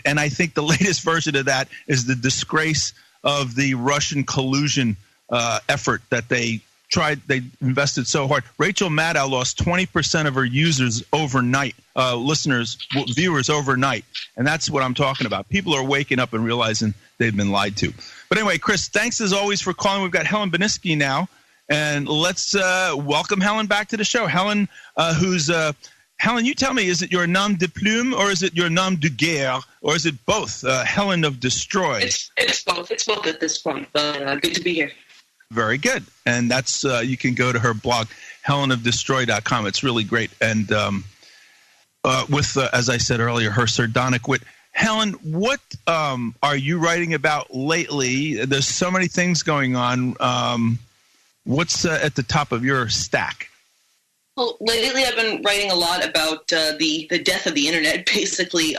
And I think the latest version of that is the disgrace of the Russian collusion effort that they invested so hard. Rachel Maddow lost 20% of her users overnight, viewers overnight. And that's what I'm talking about. People are waking up and realizing they've been lied to. But anyway, Chris, thanks as always for calling. We've got Helen Beniski now. And let's welcome Helen back to the show. Helen, Helen, you tell me, is it your nom de plume or is it your nom de guerre or is it both? Helen of desTroy. It's both. It's both at this point, but good to be here. Very good. And that's you can go to her blog, helenofdestroy.com. It's really great. And with, as I said earlier, her sardonic wit. Helen, what are you writing about lately? There's so many things going on. What's at the top of your stack? Well, lately I've been writing a lot about the death of the internet, basically.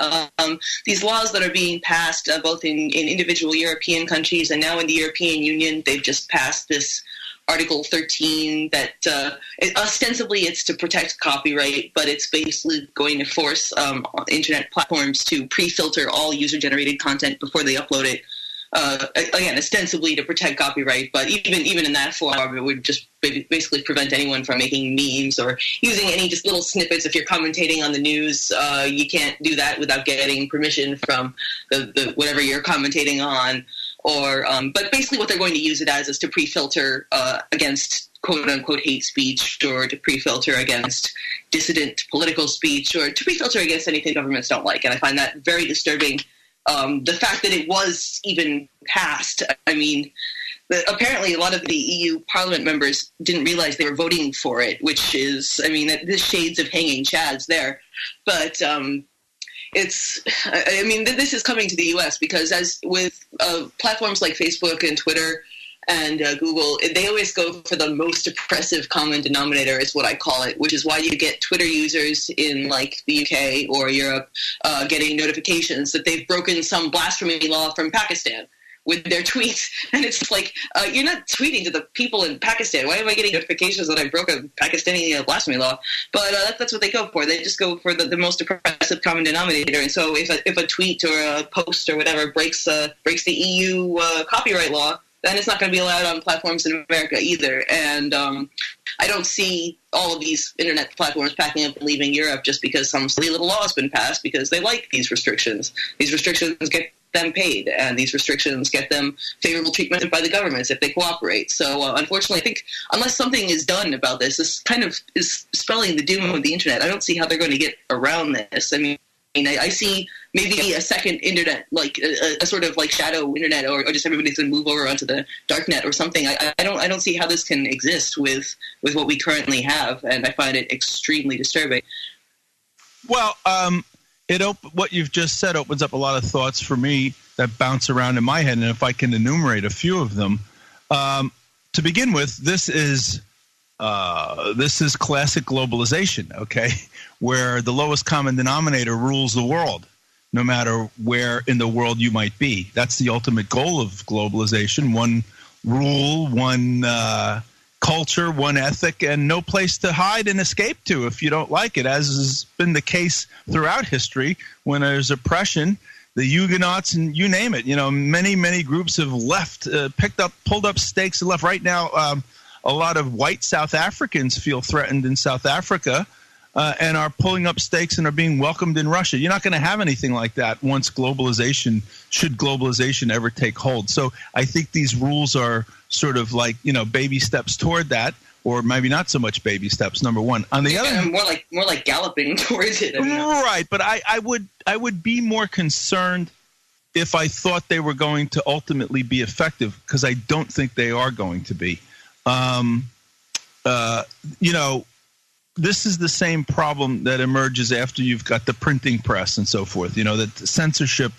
These laws that are being passed both in individual European countries and now in the European Union. They've just passed this Article 13 that ostensibly it's to protect copyright, but it's basically going to force internet platforms to pre-filter all user-generated content before they upload it. Again, ostensibly to protect copyright, but even in that form, it would just basically prevent anyone from making memes or using any just little snippets. If you're commentating on the news, you can't do that without getting permission from the whatever you're commentating on. But basically what they're going to use it as is to pre-filter against quote-unquote hate speech, or to pre-filter against dissident political speech, or to pre-filter against anything governments don't like. And I find that very disturbing. The fact that it was even passed, I mean, apparently a lot of the EU Parliament members didn't realize they were voting for it, which is, I mean, the shades of hanging chads there. But this is coming to the U.S. because as with platforms like Facebook and Twitter and Google, they always go for the most oppressive common denominator is what I call it, which is why you get Twitter users in like the UK or Europe getting notifications that they've broken some blasphemy law from Pakistan with their tweets. And it's like, you're not tweeting to the people in Pakistan. Why am I getting notifications that I broke a Pakistani blasphemy law? But that's what they go for. They just go for the most oppressive common denominator. And so if a tweet or a post or whatever breaks the EU copyright law, then it's not going to be allowed on platforms in America either. And I don't see all of these internet platforms packing up and leaving Europe just because some silly little law has been passed because they like these restrictions. These restrictions get them paid, and these restrictions get them favorable treatment by the governments if they cooperate. So unfortunately, I think unless something is done about this kind of is spelling the doom of the internet. I don't see how they're going to get around this. I mean, I see maybe a second internet, like a sort of like shadow internet, or just everybody's going to move over onto the dark net or something. I don't see how this can exist with what we currently have, and I find it extremely disturbing. Well, what you've just said opens up a lot of thoughts for me that bounce around in my head, and if I can enumerate a few of them, to begin with, this is classic globalization, okay, where the lowest common denominator rules the world, no matter where in the world you might be. That's the ultimate goal of globalization: one rule, one culture, one ethic, and no place to hide and escape to if you don't like it, as has been the case throughout history. When there's oppression, the Huguenots and you name it, many groups have left, pulled up stakes and left. Right now, a lot of white South Africans feel threatened in South Africa and are pulling up stakes and are being welcomed in Russia. You're not going to have anything like that once should globalization ever take hold. So I think these rules are sort of like, baby steps toward that, or maybe not so much baby steps, number one. On the other hand, more like galloping towards it. Right, but I would be more concerned if I thought they were going to ultimately be effective, because I don't think they are going to be. This is the same problem that emerges after you've got the printing press and so forth, that censorship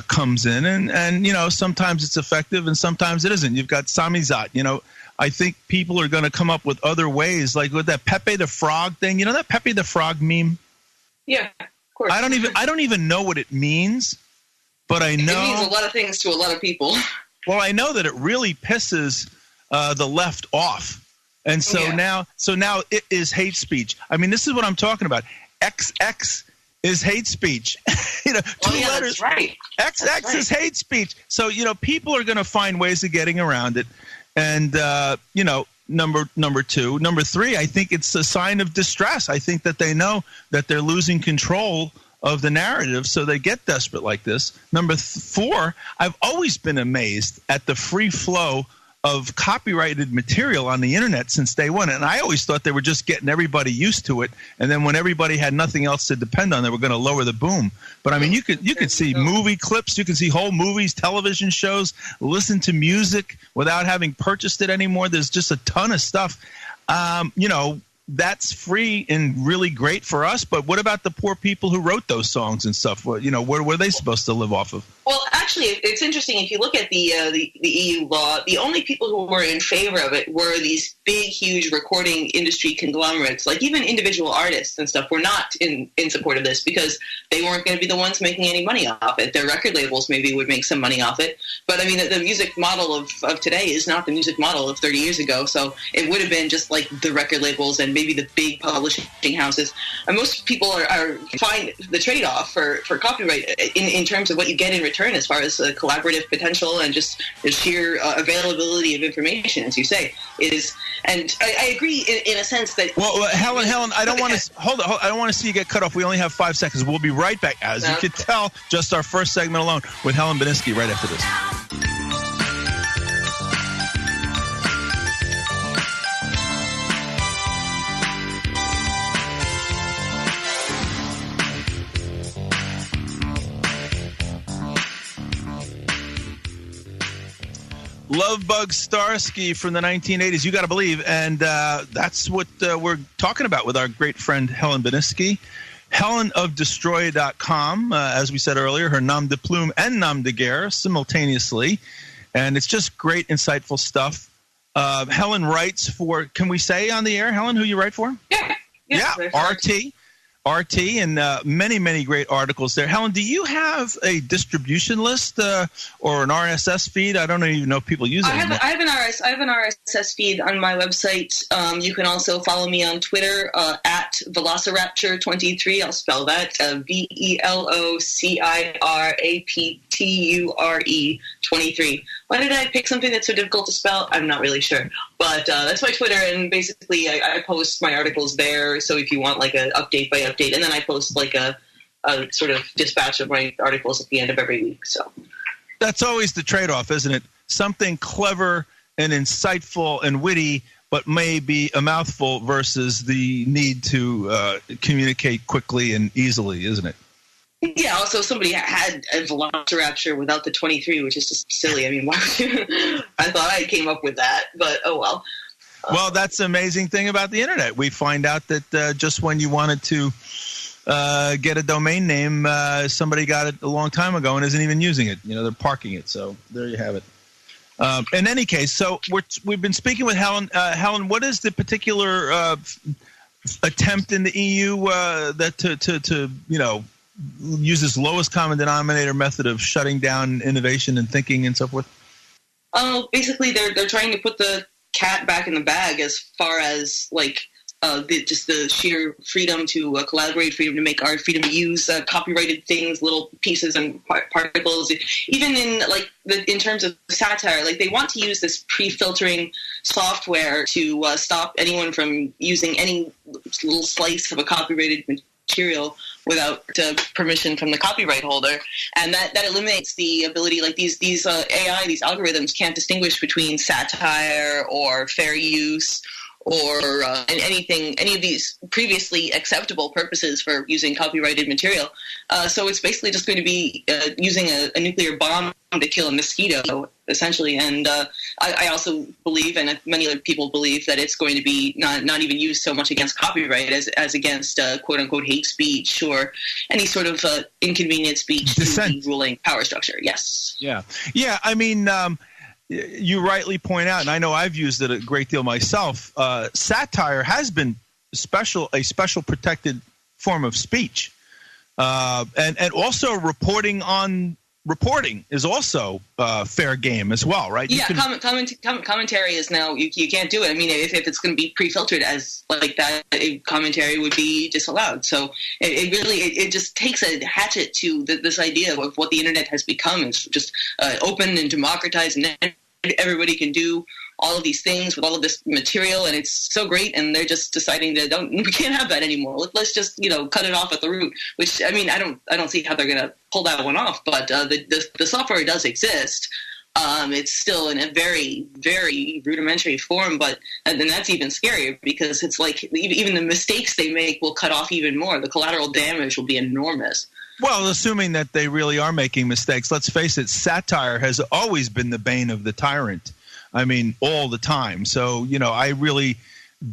comes in and sometimes it's effective and sometimes it isn't. You've got samizdat, I think people are going to come up with other ways, like with that Pepe the Frog thing, that Pepe the Frog meme? Yeah, of course. I don't even know what it means, but I know it means a lot of things to a lot of people. Well, I know that it really pisses the left off. And so now it is hate speech. I mean, this is what I'm talking about. XX is hate speech. Two letters. That's right. XX is hate speech. So, people are going to find ways of getting around it. And, number two. Number three, I think it's a sign of distress. I think that they know that they're losing control of the narrative, so they get desperate like this. Number four, I've always been amazed at the free flow of copyrighted material on the internet since day one. And I always thought they were just getting everybody used to it. And then when everybody had nothing else to depend on, they were going to lower the boom. But I mean, you could see movie clips, you can see whole movies, television shows, listen to music without having purchased it anymore. There's just a ton of stuff. That's free and really great for us. But what about the poor people who wrote those songs and stuff? What were they supposed to live off of? Well, actually, it's interesting. If you look at the EU law, the only people who were in favor of it were these big, huge recording industry conglomerates. Like even individual artists and stuff were not in support of this because they weren't going to be the ones making any money off it. Their record labels maybe would make some money off it. But I mean, the music model of today is not the music model of 30 years ago. So it would have been just like the record labels and maybe the big publishing houses. And most people are find the trade-off for copyright in terms of what you get in return as far as collaborative potential and just the sheer availability of information, as you say, is. And I agree in a sense that. Well, Helen, I don't want to hold on. I don't want to see you get cut off. We only have 5 seconds. We'll be right back. As you could tell, just our first segment alone with Helen Beniski right after this. Lovebug Starsky from the 1980s, you got to believe, and that's what we're talking about with our great friend Helen Beniski. Helen of desTroy.com, as we said earlier, her nom de plume and nom de guerre simultaneously, and it's just great, insightful stuff. Helen writes for, can we say on the air, Helen, who you write for? Yeah, RT, and many, many great articles there. Helen, do you have a distribution list or an RSS feed? I don't even know if people use it. I have an RSS feed on my website. You can also follow me on Twitter at Velociraptor23. I'll spell that VELOCIRAPTURE 23. Why did I pick something that's so difficult to spell? I'm not really sure. But that's my Twitter, and basically I post my articles there. So if you want like an update by update, and then I post like a sort of dispatch of my articles at the end of every week. So that's always the trade-off, isn't it? Something clever and insightful and witty, but maybe a mouthful versus the need to communicate quickly and easily, isn't it? Yeah, also somebody had a Velociraptor without the 23, which is just silly. I mean, why would you? I thought I came up with that, but oh well. Well, that's the amazing thing about the internet. We find out that just when you wanted to get a domain name, somebody got it a long time ago and isn't even using it. They're parking it. So there you have it. In any case, so we've been speaking with Helen. Helen, what is the particular attempt in the EU that to use this lowest common denominator method of shutting down innovation and thinking and so forth? Basically, they're trying to put the cat back in the bag as far as like just the sheer freedom to collaborate, freedom to make art, freedom to use copyrighted things, little pieces and particles. Even in terms of satire, like they want to use this pre-filtering software to stop anyone from using any little slice of a copyrighted material without permission from the copyright holder, and that eliminates the ability, like these AI, these algorithms can't distinguish between satire or fair use or any of these previously acceptable purposes for using copyrighted material. So it's basically just going to be using a nuclear bomb to kill a mosquito, essentially. And I also believe, and many other people believe, that it's going to be not even used so much against copyright as against quote-unquote hate speech or any sort of inconvenient speech to the ruling power structure. Yes. Yeah. I mean, you rightly point out, and I know I've used it a great deal myself, satire has been a special protected form of speech. And also reporting on reporting is also fair game as well, right? Yeah, commentary is now you can't do it. I mean, if it's going to be pre-filtered as like that, commentary would be disallowed. So it really just takes a hatchet to this idea of what the internet has become. It's just open and democratized, and everybody can do all of these things with all of this material, and it's so great. And they're just deciding we can't have that anymore. Let's just cut it off at the root. Which, I mean, I don't see how they're going to pull that one off. But the software does exist. It's still in a very, very rudimentary form, and then that's even scarier because it's like even the mistakes they make will cut off even more. The collateral damage will be enormous. Well, assuming that they really are making mistakes, let's face it, satire has always been the bane of the tyrant. I mean, all the time. So, I really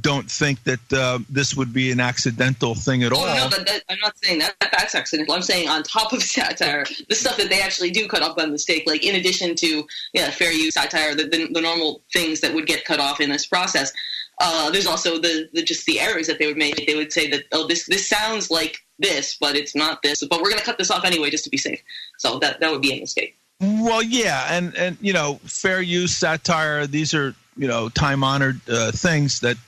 don't think that this would be an accidental thing at all. No, I'm not saying that's accidental. I'm saying on top of satire, the stuff that they actually do cut off by mistake, like in addition to fair use satire, the normal things that would get cut off in this process. There's also just the errors that they would make. They would say that, this sounds like this, but it's not this. But we're going to cut this off anyway just to be safe. So that would be a mistake. Well, yeah, and fair use, satire, these are, time-honored things that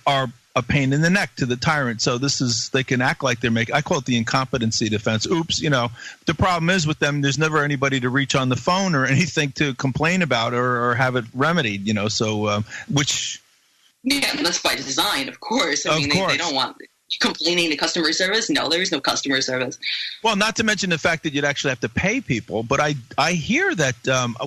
are a pain in the neck to the tyrant. So they can act like they're I call it the incompetency defense. Oops, the problem is with them, there's never anybody to reach on the phone or anything to complain about or have it remedied, so which... Yeah, that's by design, of course. I mean, they don't want complaining to customer service. No, there is no customer service. Well, not to mention the fact that you'd actually have to pay people. But I hear that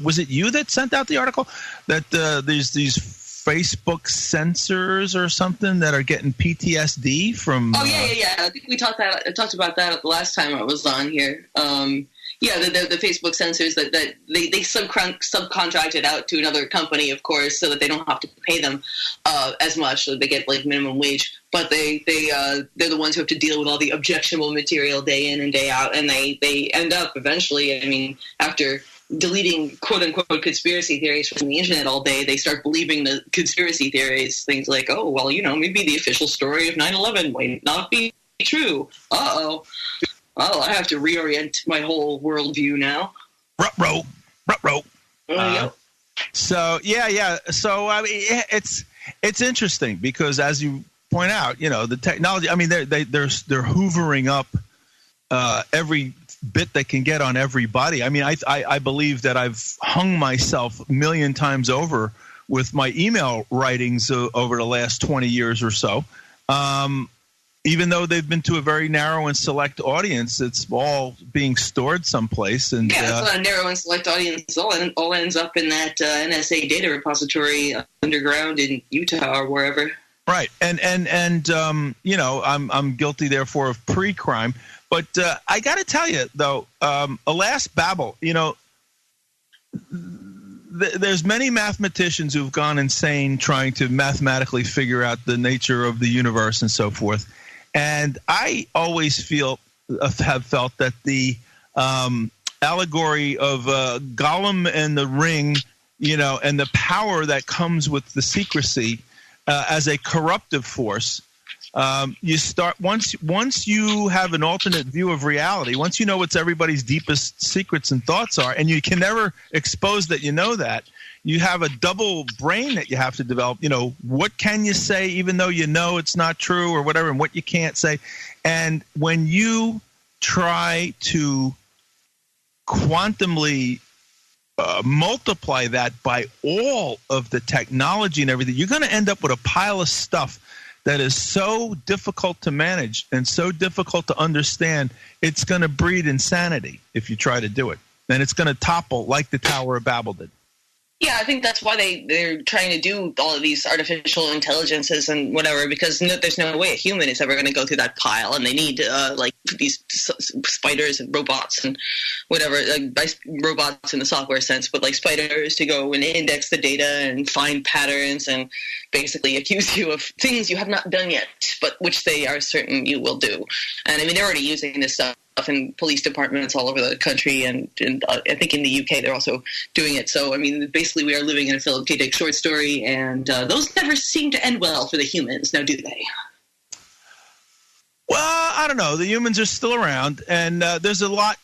was it you that sent out the article that there's these Facebook censors or something that are getting PTSD from? Oh yeah. I think we talked about that the last time I was on here. The Facebook censors that they subcontracted out to another company, of course, so that they don't have to pay them as much, so they get like minimum wage. But they're the ones who have to deal with all the objectionable material day in and day out, and they end up eventually. I mean, after deleting quote unquote conspiracy theories from the internet all day, they start believing the conspiracy theories. Things like, oh well, maybe the official story of 9/11 might not be true. Oh, I have to reorient my whole worldview now. Ruh-roh. Yeah. So yeah. So I mean, it's interesting because, as you point out, the technology. I mean, they're hoovering up every bit they can get on everybody. I mean, I believe that I've hung myself a million times over with my email writings over the last 20 years or so. Even though they've been to a very narrow and select audience, it's all being stored someplace. And it's not a narrow and select audience. All ends up in that NSA data repository underground in Utah or wherever. Right, and I'm guilty therefore of pre-crime. But I got to tell you though, alas Babel, there's many mathematicians who've gone insane trying to mathematically figure out the nature of the universe and so forth. And I always have felt that the allegory of Gollum and the ring, and the power that comes with the secrecy as a corruptive force. You start once you have an alternate view of reality, once you know what everybody's deepest secrets and thoughts are, and you can never expose that that, you have a double brain that you have to develop. What can you say even though it's not true or whatever, and what you can't say. And when you try to quantumly multiply that by all of the technology and everything, you're going to end up with a pile of stuff that is so difficult to manage and so difficult to understand, it's going to breed insanity if you try to do it. And it's going to topple like the Tower of Babel did. Yeah, I think that's why they're trying to do all of these artificial intelligences and whatever, because there's no way a human is ever going to go through that pile, and they need like these spiders and robots and whatever, like by robots in the software sense, but like spiders to go and index the data and find patterns and basically accuse you of things you have not done yet, but which they are certain you will do. And I mean, they're already using this stuff in police departments all over the country, and I think in the UK they're also doing it. So, I mean, basically we are living in a Philip K. Dick short story, and those never seem to end well for the humans, now do they? Well, I don't know. The humans are still around, and there's a lot.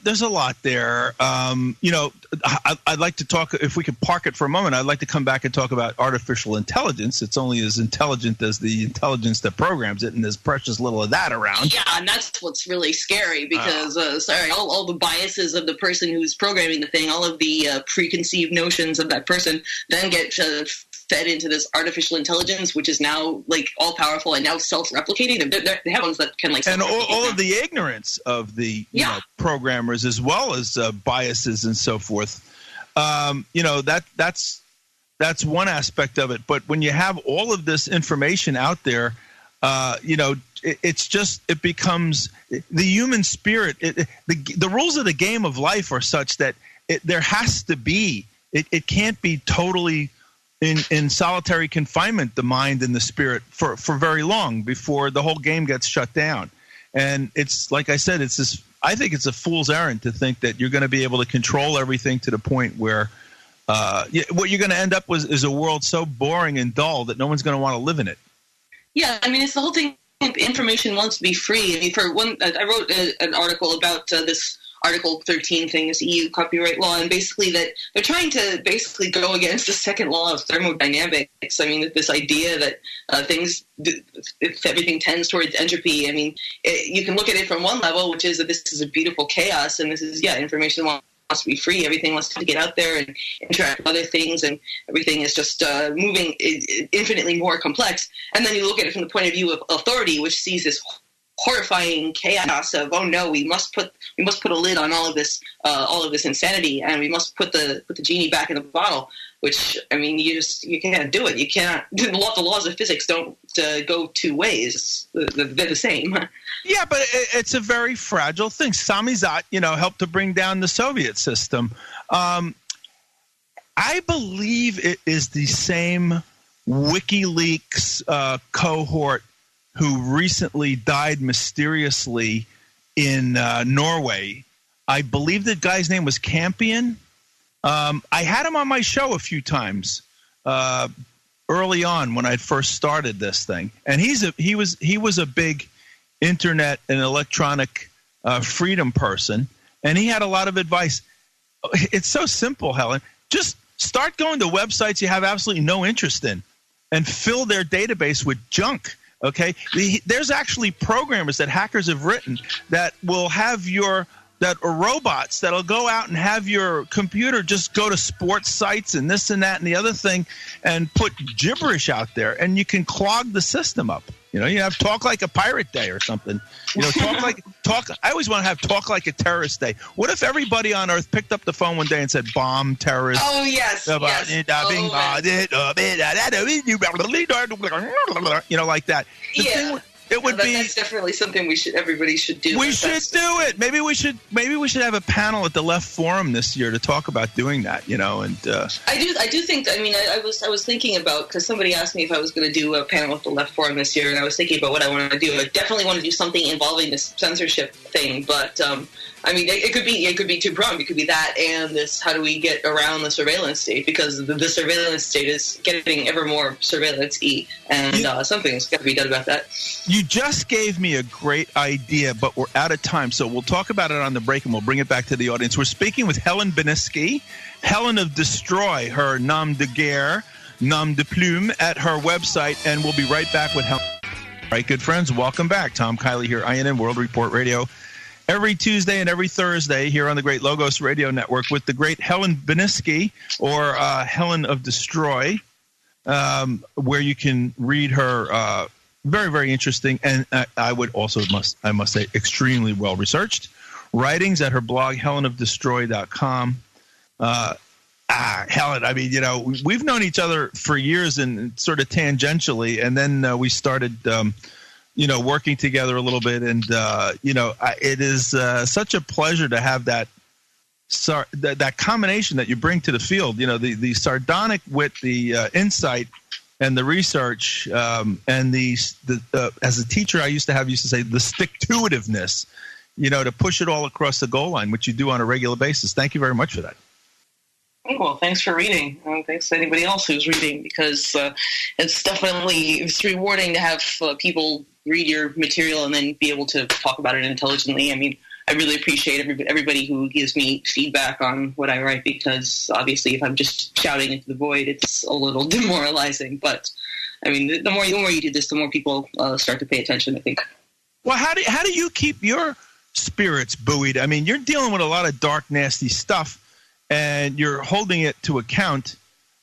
There's a lot there. I'd like to talk, if we could park it for a moment, I'd like to come back and talk about artificial intelligence. It's only as intelligent as the intelligence that programs it, and there's precious little of that around. Yeah, and that's what's really scary because, all the biases of the person who's programming the thing, all of the preconceived notions of that person then get fed into this artificial intelligence, which is now like all powerful and now self-replicating. They have ones that can like, and all of the ignorance of the programmers, as well as biases and so forth. That's one aspect of it. But when you have all of this information out there, it becomes the human spirit. The rules of the game of life are such that there has to be. It can't be totally in solitary confinement, the mind and the spirit, for very long before the whole game gets shut down. And it's like I said, I think it's a fool's errand to think that you're going to be able to control everything to the point where what you're going to end up with is a world so boring and dull that no one's going to want to live in it. Yeah, I mean, it's the whole thing. Information wants to be free. I mean, for one, I wrote an article about this Article 13 thing, this EU copyright law, and basically that they're trying to basically go against the Second Law of Thermodynamics. I mean, this idea that if everything tends towards entropy, I mean, you can look at it from one level, which is that this is a beautiful chaos, and this is, information wants to be free. Everything wants to get out there and interact with other things, and everything is just moving infinitely more complex. And then you look at it from the point of view of authority, which sees this horrifying chaos of, oh no, we must put a lid on all of this insanity, and we must put the genie back in the bottle. Which, I mean, you can't do it. You can't. The laws of physics don't go two ways. They're the same. Yeah, but it's a very fragile thing. Samizdat, helped to bring down the Soviet system. I believe it is the same WikiLeaks cohort who recently died mysteriously in Norway. I believe the guy's name was Campion. I had him on my show a few times early on when I first started this thing, and he was a big internet and electronic freedom person, and he had a lot of advice. It's so simple, Helen. Just start going to websites you have absolutely no interest in, and fill their database with junk. Okay, there's actually programmers that hackers have written that will have that are robots that'll go out and have your computer just go to sports sites and this and that and the other thing and put gibberish out there, and you can clog the system up. You have Talk Like a Pirate Day or something. Talk. I always want to have Talk Like a Terrorist Day. What if everybody on Earth picked up the phone one day and said, "Bomb terrorists"? Oh yes. Like that. That's definitely something everybody should do. We should do it. Maybe we should have a panel at the Left Forum this year to talk about doing that. And I do think. I mean, I was thinking about, because somebody asked me if I was going to do a panel at the Left Forum this year, and I was thinking about what I want to do. I definitely want to do something involving this censorship thing, but I mean, it could be two-pronged. It could be that and this: how do we get around the surveillance state? Because the surveillance state is getting ever more surveillance-y, and something's got to be done about that. You just gave me a great idea, but we're out of time, so we'll talk about it on the break, and we'll bring it back to the audience. We're speaking with Helen desTroy, Helen of desTroy, her nom de guerre, nom de plume, at her website, and we'll be right back with Helen. All right, good friends, welcome back. Tom Kiely here, INN World Report Radio. Every Tuesday and every Thursday here on the Great Logos Radio Network with the great Helen desTroy, or Helen of desTroy, where you can read her very, very interesting, and I must say, extremely well-researched writings at her blog, helenofdestroy.com. Helen, I mean, we've known each other for years and sort of tangentially, and then we started working together a little bit, and it is such a pleasure to have that combination that you bring to the field. The sardonic wit, the insight, and the research, and as a teacher, I used to say the stick-to-itiveness, to push it all across the goal line, which you do on a regular basis. Thank you very much for that. Well, thanks for reading. Thanks to anybody else who's reading, because it's rewarding to have people read your material and then be able to talk about it intelligently. I mean, I really appreciate everybody who gives me feedback on what I write, because obviously if I'm just shouting into the void, it's a little demoralizing. But I mean, the more you do this, the more people start to pay attention, I think. Well, how do you keep your spirits buoyed? I mean, you're dealing with a lot of dark, nasty stuff, and you're holding it to account.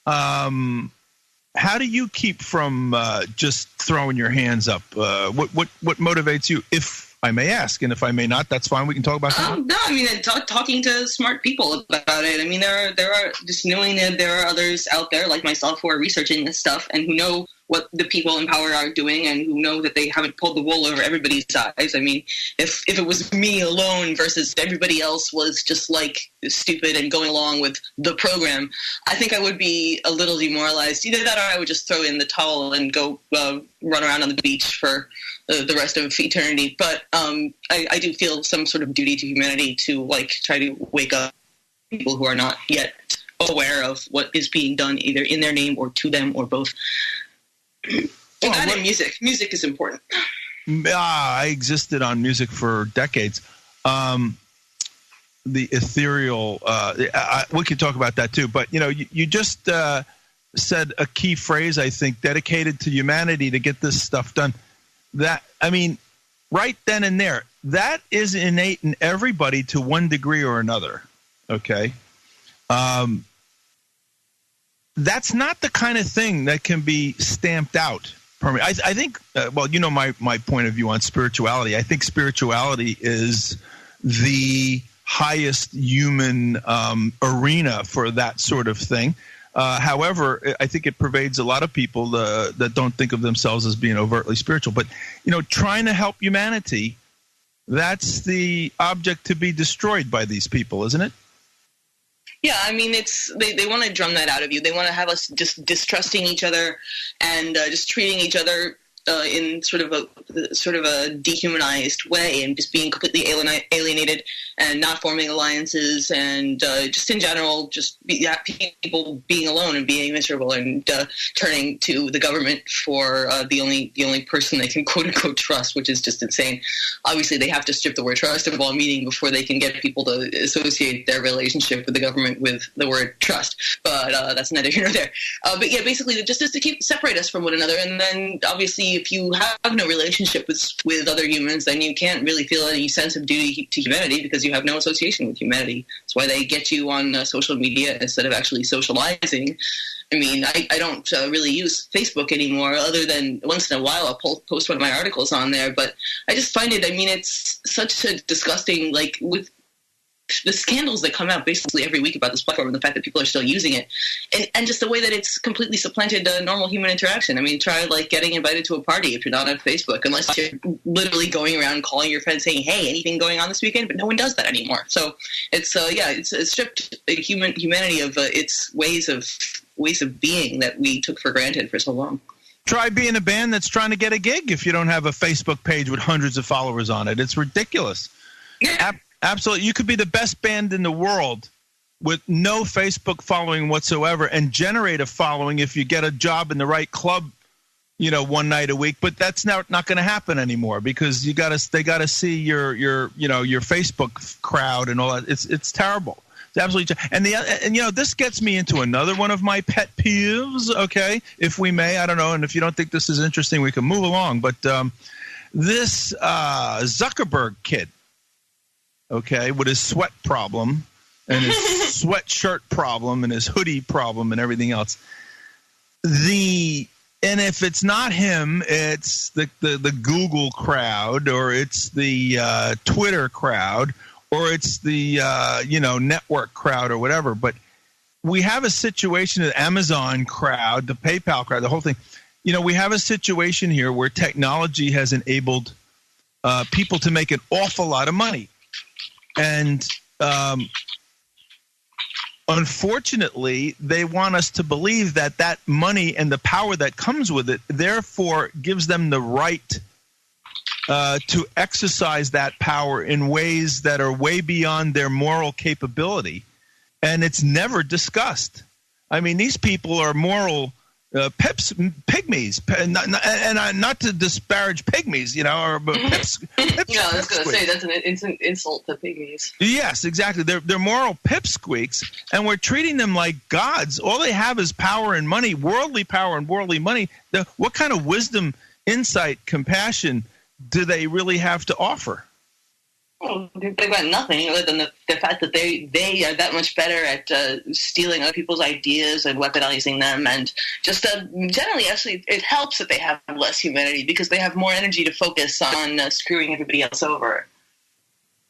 How do you keep from just throwing your hands up? What motivates you, if I may ask? And if I may not, that's fine. We can talk about that. No, I mean, talking to smart people about it. I mean, there are just knowing that there are others out there like myself who are researching this stuff and who know what the people in power are doing and who know that they haven't pulled the wool over everybody's eyes. I mean, if it was me alone versus everybody else was just like stupid and going along with the program, I think I would be a little demoralized. Either that or I would just throw in the towel and go run around on the beach for the rest of eternity. But I do feel some sort of duty to humanity to try to wake up people who are not yet aware of what is being done either in their name or to them or both. And music is important. I existed on music for decades. The ethereal, we could talk about that too, but you just said a key phrase, I think, dedicated to humanity to get this stuff done. That, I mean, right then and there, that is innate in everybody to one degree or another. Okay. That's not the kind of thing that can be stamped out. I think, my point of view on spirituality. I think spirituality is the highest human arena for that sort of thing. However, I think it pervades a lot of people that don't think of themselves as being overtly spiritual. But, trying to help humanity, that's the object to be destroyed by these people, isn't it? Yeah, I mean, they want to drum that out of you. They want to have us just distrusting each other and just treating each other in sort of a dehumanized way, and just being completely alienated and not forming alliances, and just in general, people being alone and being miserable, and turning to the government for the only person they can quote unquote trust, which is just insane. Obviously, they have to strip the word trust of all meaning before they can get people to associate their relationship with the government with the word trust. But that's neither here nor there. But yeah, basically, just to separate us from one another, and then obviously, if you have no relationship with other humans, then you can't really feel any sense of duty to humanity because you have no association with humanity. That's why they get you on social media instead of actually socializing. I mean, I don't really use Facebook anymore, other than once in a while I'll post one of my articles on there. But I just find it, I mean, it's such a disgusting, with the scandals that come out basically every week about this platform and the fact that people are still using it, and just the way that it's completely supplanted normal human interaction. I mean, try getting invited to a party if you're not on Facebook, unless you're literally going around calling your friends saying, "Hey, anything going on this weekend?" But no one does that anymore. So it's it's stripped humanity of its ways of being that we took for granted for so long. Try being a band that's trying to get a gig if you don't have a Facebook page with hundreds of followers on it. It's ridiculous. Yeah. Absolutely. You could be the best band in the world with no Facebook following whatsoever and generate a following if you get a job in the right club, one night a week. But that's not going to happen anymore because they got to see your Facebook crowd and all that. It's terrible. It's absolutely and this gets me into another one of my pet peeves, okay, if we may. I don't know, and if you don't think this is interesting, we can move along. But this Zuckerberg kid, okay, with his sweat problem and his sweatshirt problem and his hoodie problem and everything else. And if it's not him, it's the Google crowd, or it's the Twitter crowd, or it's the network crowd or whatever. But we have a situation, the Amazon crowd, the PayPal crowd, the whole thing. We have a situation here where technology has enabled people to make an awful lot of money. And unfortunately, they want us to believe that money and the power that comes with it, therefore, gives them the right to exercise that power in ways that are way beyond their moral capability. And it's never discussed. I mean, these people are moral pygmies, and not to disparage pygmies, or pips. Yeah, I was going to say that's an insult to pygmies. Yes, exactly. They're moral pipsqueaks, and we're treating them like gods. All they have is power and money, worldly power and worldly money. What kind of wisdom, insight, compassion do they really have to offer? Well, they've got nothing other than the fact that they are that much better at stealing other people's ideas and weaponizing them, and just generally, actually, it helps that they have less humanity because they have more energy to focus on screwing everybody else over.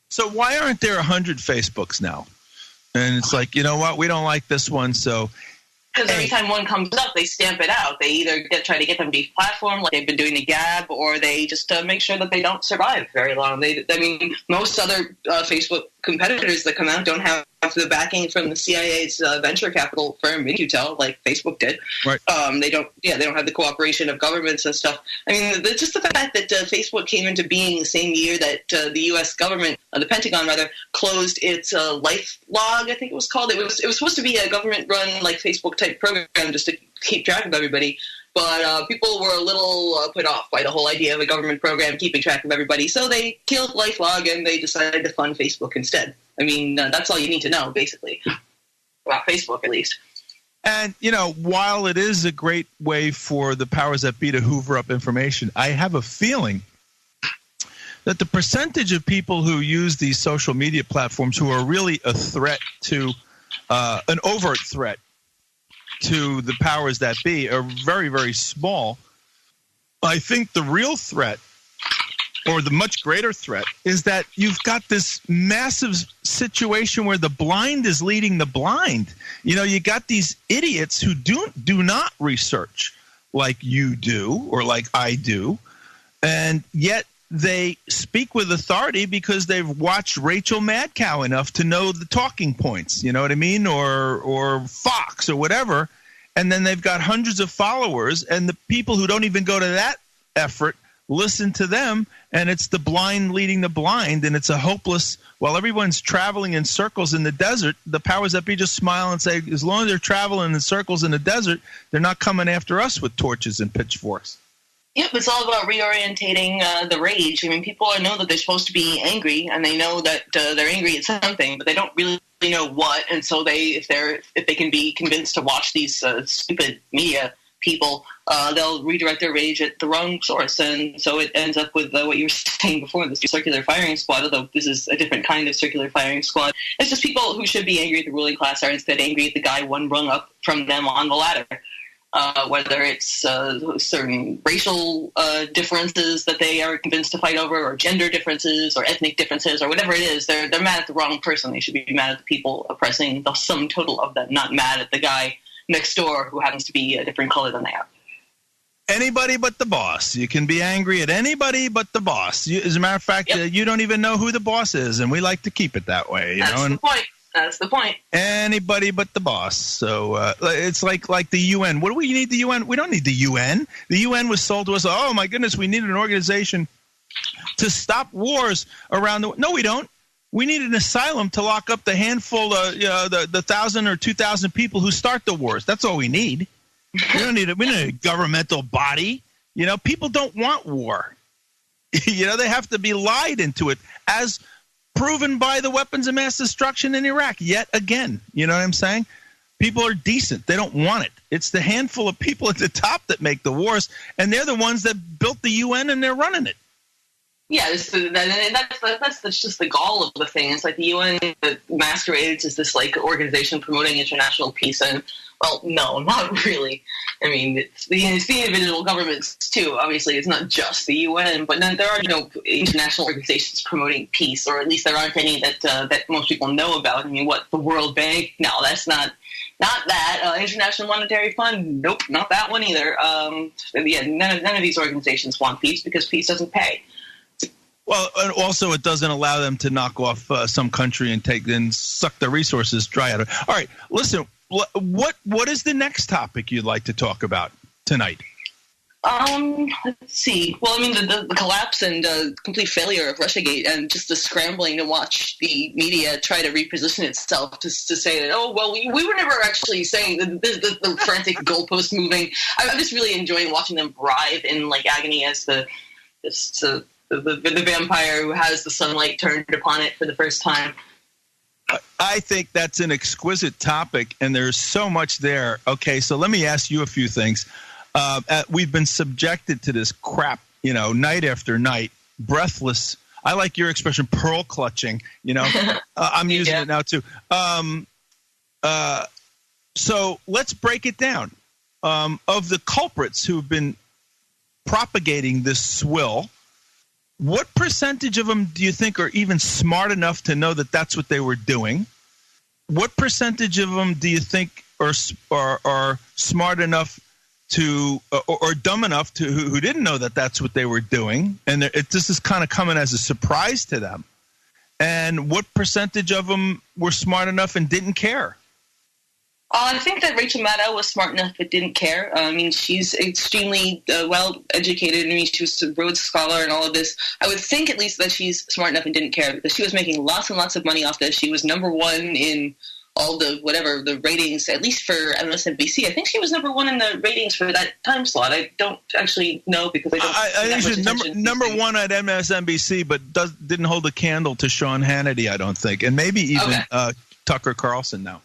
So why aren't there 100 Facebooks now? And it's like, you know what, we don't like this one, so... Because every time one comes up, they stamp it out. They either try to get them deplatformed, like they've been doing to Gab, or they just make sure that they don't survive very long. Most other Facebook competitors that come out don't have the backing from the CIA's venture capital firm, Intel, like Facebook did. Right. They don't have the cooperation of governments and stuff. I mean, just the fact that Facebook came into being the same year that the U.S. government, the Pentagon rather, closed its Life Log, I think it was called. It was supposed to be a government-run like Facebook type program just to keep track of everybody. But people were a little put off by the whole idea of a government program keeping track of everybody. So they killed LifeLog and they decided to fund Facebook instead. I mean, that's all you need to know, basically, about Facebook at least. And, while it is a great way for the powers that be to hoover up information, I have a feeling that the percentage of people who use these social media platforms who are really a threat to an overt threat to the powers that be are very, very small. I think the real threat, or the much greater threat, is that you've got this massive situation where the blind is leading the blind. You got these idiots who do not research like you do or like I do, and yet they speak with authority because they've watched Rachel Madcow enough to know the talking points, you know what I mean, or Fox or whatever, and then they've got hundreds of followers, and the people who don't even go to that effort listen to them, and it's the blind leading the blind, and it's a hopeless, while everyone's traveling in circles in the desert, the powers that be just smile and say, as long as they're traveling in circles in the desert, they're not coming after us with torches and pitchforks. Yep, it's all about reorientating the rage. I mean, people know that they're supposed to be angry, and they know that they're angry at something, but they don't really know what. And so if they can be convinced to watch these stupid media people, they'll redirect their rage at the wrong source, and so it ends up with what you were saying before, this circular firing squad. Although this is a different kind of circular firing squad. It's just people who should be angry at the ruling class are instead angry at the guy one rung up from them on the ladder. Whether it's certain racial differences that they are convinced to fight over, or gender differences, or ethnic differences, or whatever it is, they're mad at the wrong person. They should be mad at the people oppressing the sum total of them, not mad at the guy next door who happens to be a different color than they are. Anybody but the boss. You can be angry at anybody but the boss. As a matter of fact, yep. You don't even know who the boss is, and we like to keep it that way. That's the point. Anybody but the boss. So it's like the UN. What do we need the UN? We don't need the UN. The UN was sold to us, oh, my goodness, we need an organization to stop wars around the world. No, we don't. We need an asylum to lock up the handful, the 1,000 or 2,000 people who start the wars. That's all we need. We need a governmental body. People don't want war. They have to be lied into it, as proven by the weapons of mass destruction in Iraq yet again. You know what I'm saying? People are decent. They don't want it. It's the handful of people at the top that make the wars, and they're the ones that built the UN, and they're running it. Yeah, that's just the gall of the thing. It's like the UN masquerades as this like organization promoting international peace, and well, no, not really. I mean, it's the individual governments too. Obviously, it's not just the UN, but there are international organizations promoting peace, or at least there aren't any that most people know about. I mean, what, the World Bank? No, that's not that. International Monetary Fund? Nope, not that one either. None of these organizations want peace because peace doesn't pay. Well, and also it doesn't allow them to knock off some country and suck their resources dry out of it. All right, listen, what is the next topic you'd like to talk about tonight? Let's see. Well, I mean, the collapse and complete failure of Russiagate, and just the scrambling to watch the media try to reposition itself to say that, oh, well, we were never actually saying the frantic goalpost moving. I'm just really enjoying watching them writhe in like agony as the vampire who has the sunlight turned upon it for the first time. I think that's an exquisite topic, and there's so much there. Okay, so let me ask you a few things. We've been subjected to this crap, night after night, breathless. I like your expression, pearl clutching. I'm using it now too. So let's break it down. Of the culprits who've been propagating this swill, what percentage of them do you think are even smart enough to know that that's what they were doing? What percentage of them do you think are smart enough to, or dumb enough to, who didn't know that that's what they were doing, and this is kind of coming as a surprise to them? And what percentage of them were smart enough and didn't care? I think that Rachel Maddow was smart enough but didn't care. I mean, she's extremely well-educated. I mean, she was a Rhodes Scholar and all of this. I would think at least that she's smart enough and didn't care, because she was making lots and lots of money off this. She was number one in all the ratings, at least for MSNBC. I think she was number one in the ratings for that time slot. I don't actually know, because I think she's number one at MSNBC, but didn't hold a candle to Sean Hannity, I don't think, and maybe even Tucker Carlson now.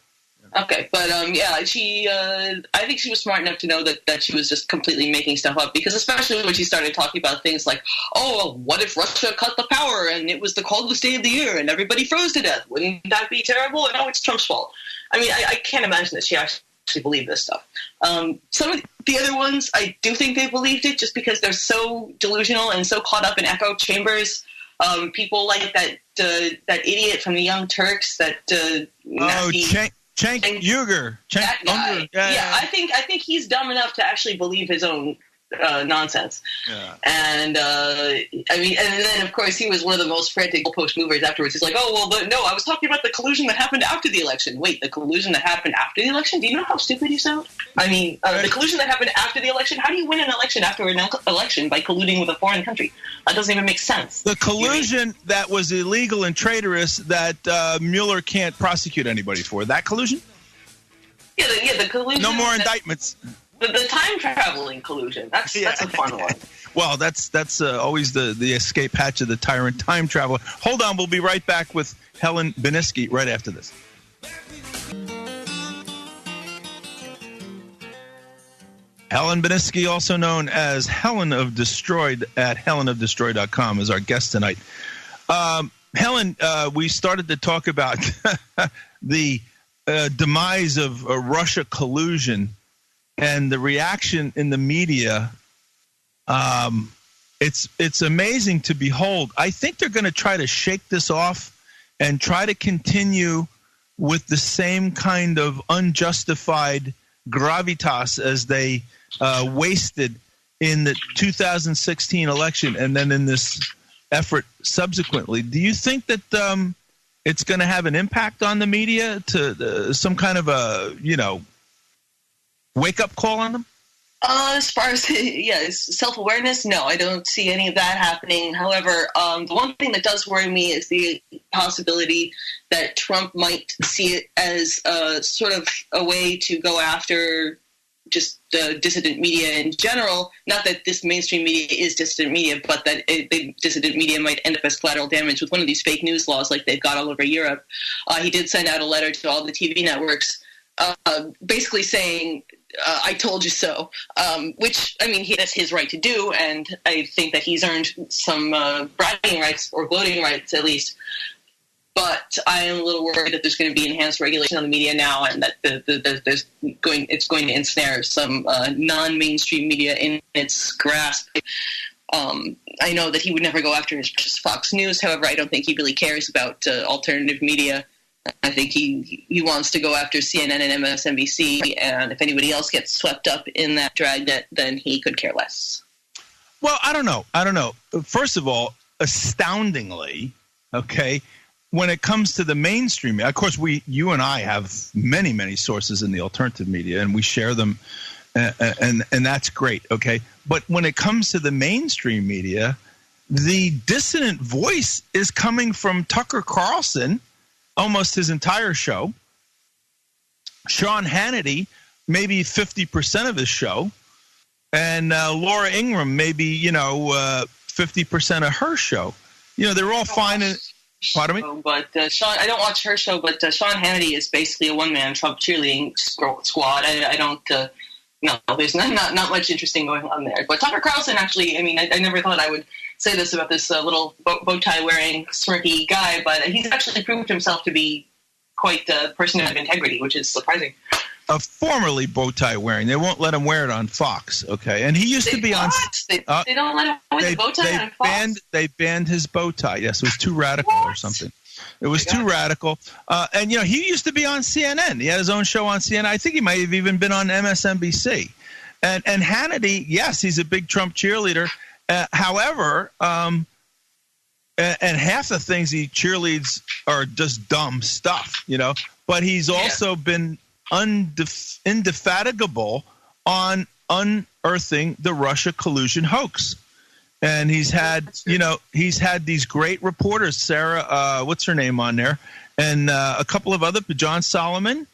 Okay, but I think she was smart enough to know that she was just completely making stuff up, because especially when she started talking about things like, oh, well, what if Russia cut the power and it was the coldest day of the year and everybody froze to death? Wouldn't that be terrible? And no, it's Trump's fault. I mean, I can't imagine that she actually believed this stuff. Some of the other ones, I do think they believed it, just because they're so delusional and so caught up in echo chambers. People like that idiot from the Young Turks, Cenk Uygur. That guy. Yeah, I think he's dumb enough to actually believe his own nonsense. Yeah. And I mean, and then of course he was one of the most frantic goalpost movers afterwards. He's like, oh, well, but no, I was talking about the collusion that happened after the election. Wait, the collusion that happened after the election? Do you know how stupid you sound? I mean, the collusion that happened after the election? How do you win an election after an election by colluding with a foreign country? That doesn't even make sense. The collusion that was illegal and traitorous that Mueller can't prosecute anybody for. That collusion? Yeah, the collusion. No more indictments. The time traveling collusion. That's a fun one. Well, that's always the escape hatch of the tyrant time traveler. Hold on, we'll be right back with Helen Beniski right after this. Helen Beniski, also known as Helen of desTroy at helenofdestroy.com, is our guest tonight. Helen, we started to talk about the demise of Russia collusion and the reaction in the media. It's amazing to behold. I think they're going to try to shake this off and try to continue with the same kind of unjustified gravitas as they wasted in the 2016 election and then in this effort subsequently. Do you think that it's going to have an impact on the media to some kind of a, wake-up call on them? As far as self-awareness, no, I don't see any of that happening. However, the one thing that does worry me is the possibility that Trump might see it as sort of a way to go after just dissident media in general. Not that this mainstream media is dissident media, but that the dissident media might end up as collateral damage with one of these fake news laws like they've got all over Europe. He did send out a letter to all the TV networks basically saying, I told you so, which, I mean, that's his right to do, and I think that he's earned some bragging rights, or gloating rights at least. But I am a little worried that there's going to be enhanced regulation on the media now, and that it's going to ensnare some non-mainstream media in its grasp. I know that he would never go after his Fox News. However, I don't think he really cares about alternative media. I think he wants to go after CNN and MSNBC, and if anybody else gets swept up in that dragnet, then he could care less. Well, I don't know. First of all, astoundingly, okay, when it comes to the mainstream, of course, you and I have many, many sources in the alternative media, and we share them and that's great, okay? But when it comes to the mainstream media, the dissonant voice is coming from Tucker Carlson, almost his entire show. Sean Hannity, maybe 50% of his show. And Laura Ingraham, maybe, 50% of her show. They're all fine. Pardon me? But Sean, I don't watch her show, but Sean Hannity is basically a one-man Trump cheerleading squad. I don't... No, there's not much interesting going on there. But Tucker Carlson, actually, I never thought I would say this about this little bow tie wearing smirky guy, but he's actually proved himself to be quite a person of integrity, which is surprising. Formerly bow tie wearing. They won't let him wear it on Fox, okay? And he used to be on... They don't let him wear the bow tie on Fox? They banned his bow tie. Yes, it was too radical or something. It was too radical. And, he used to be on CNN. He had his own show on CNN. I think he might have even been on MSNBC. And Hannity, yes, he's a big Trump cheerleader. However, and half the things he cheerleads are just dumb stuff, But he's also been indefatigable on unearthing the Russia collusion hoax. And he's had these great reporters, Sarah, what's her name on there, and a couple of other, John Solomon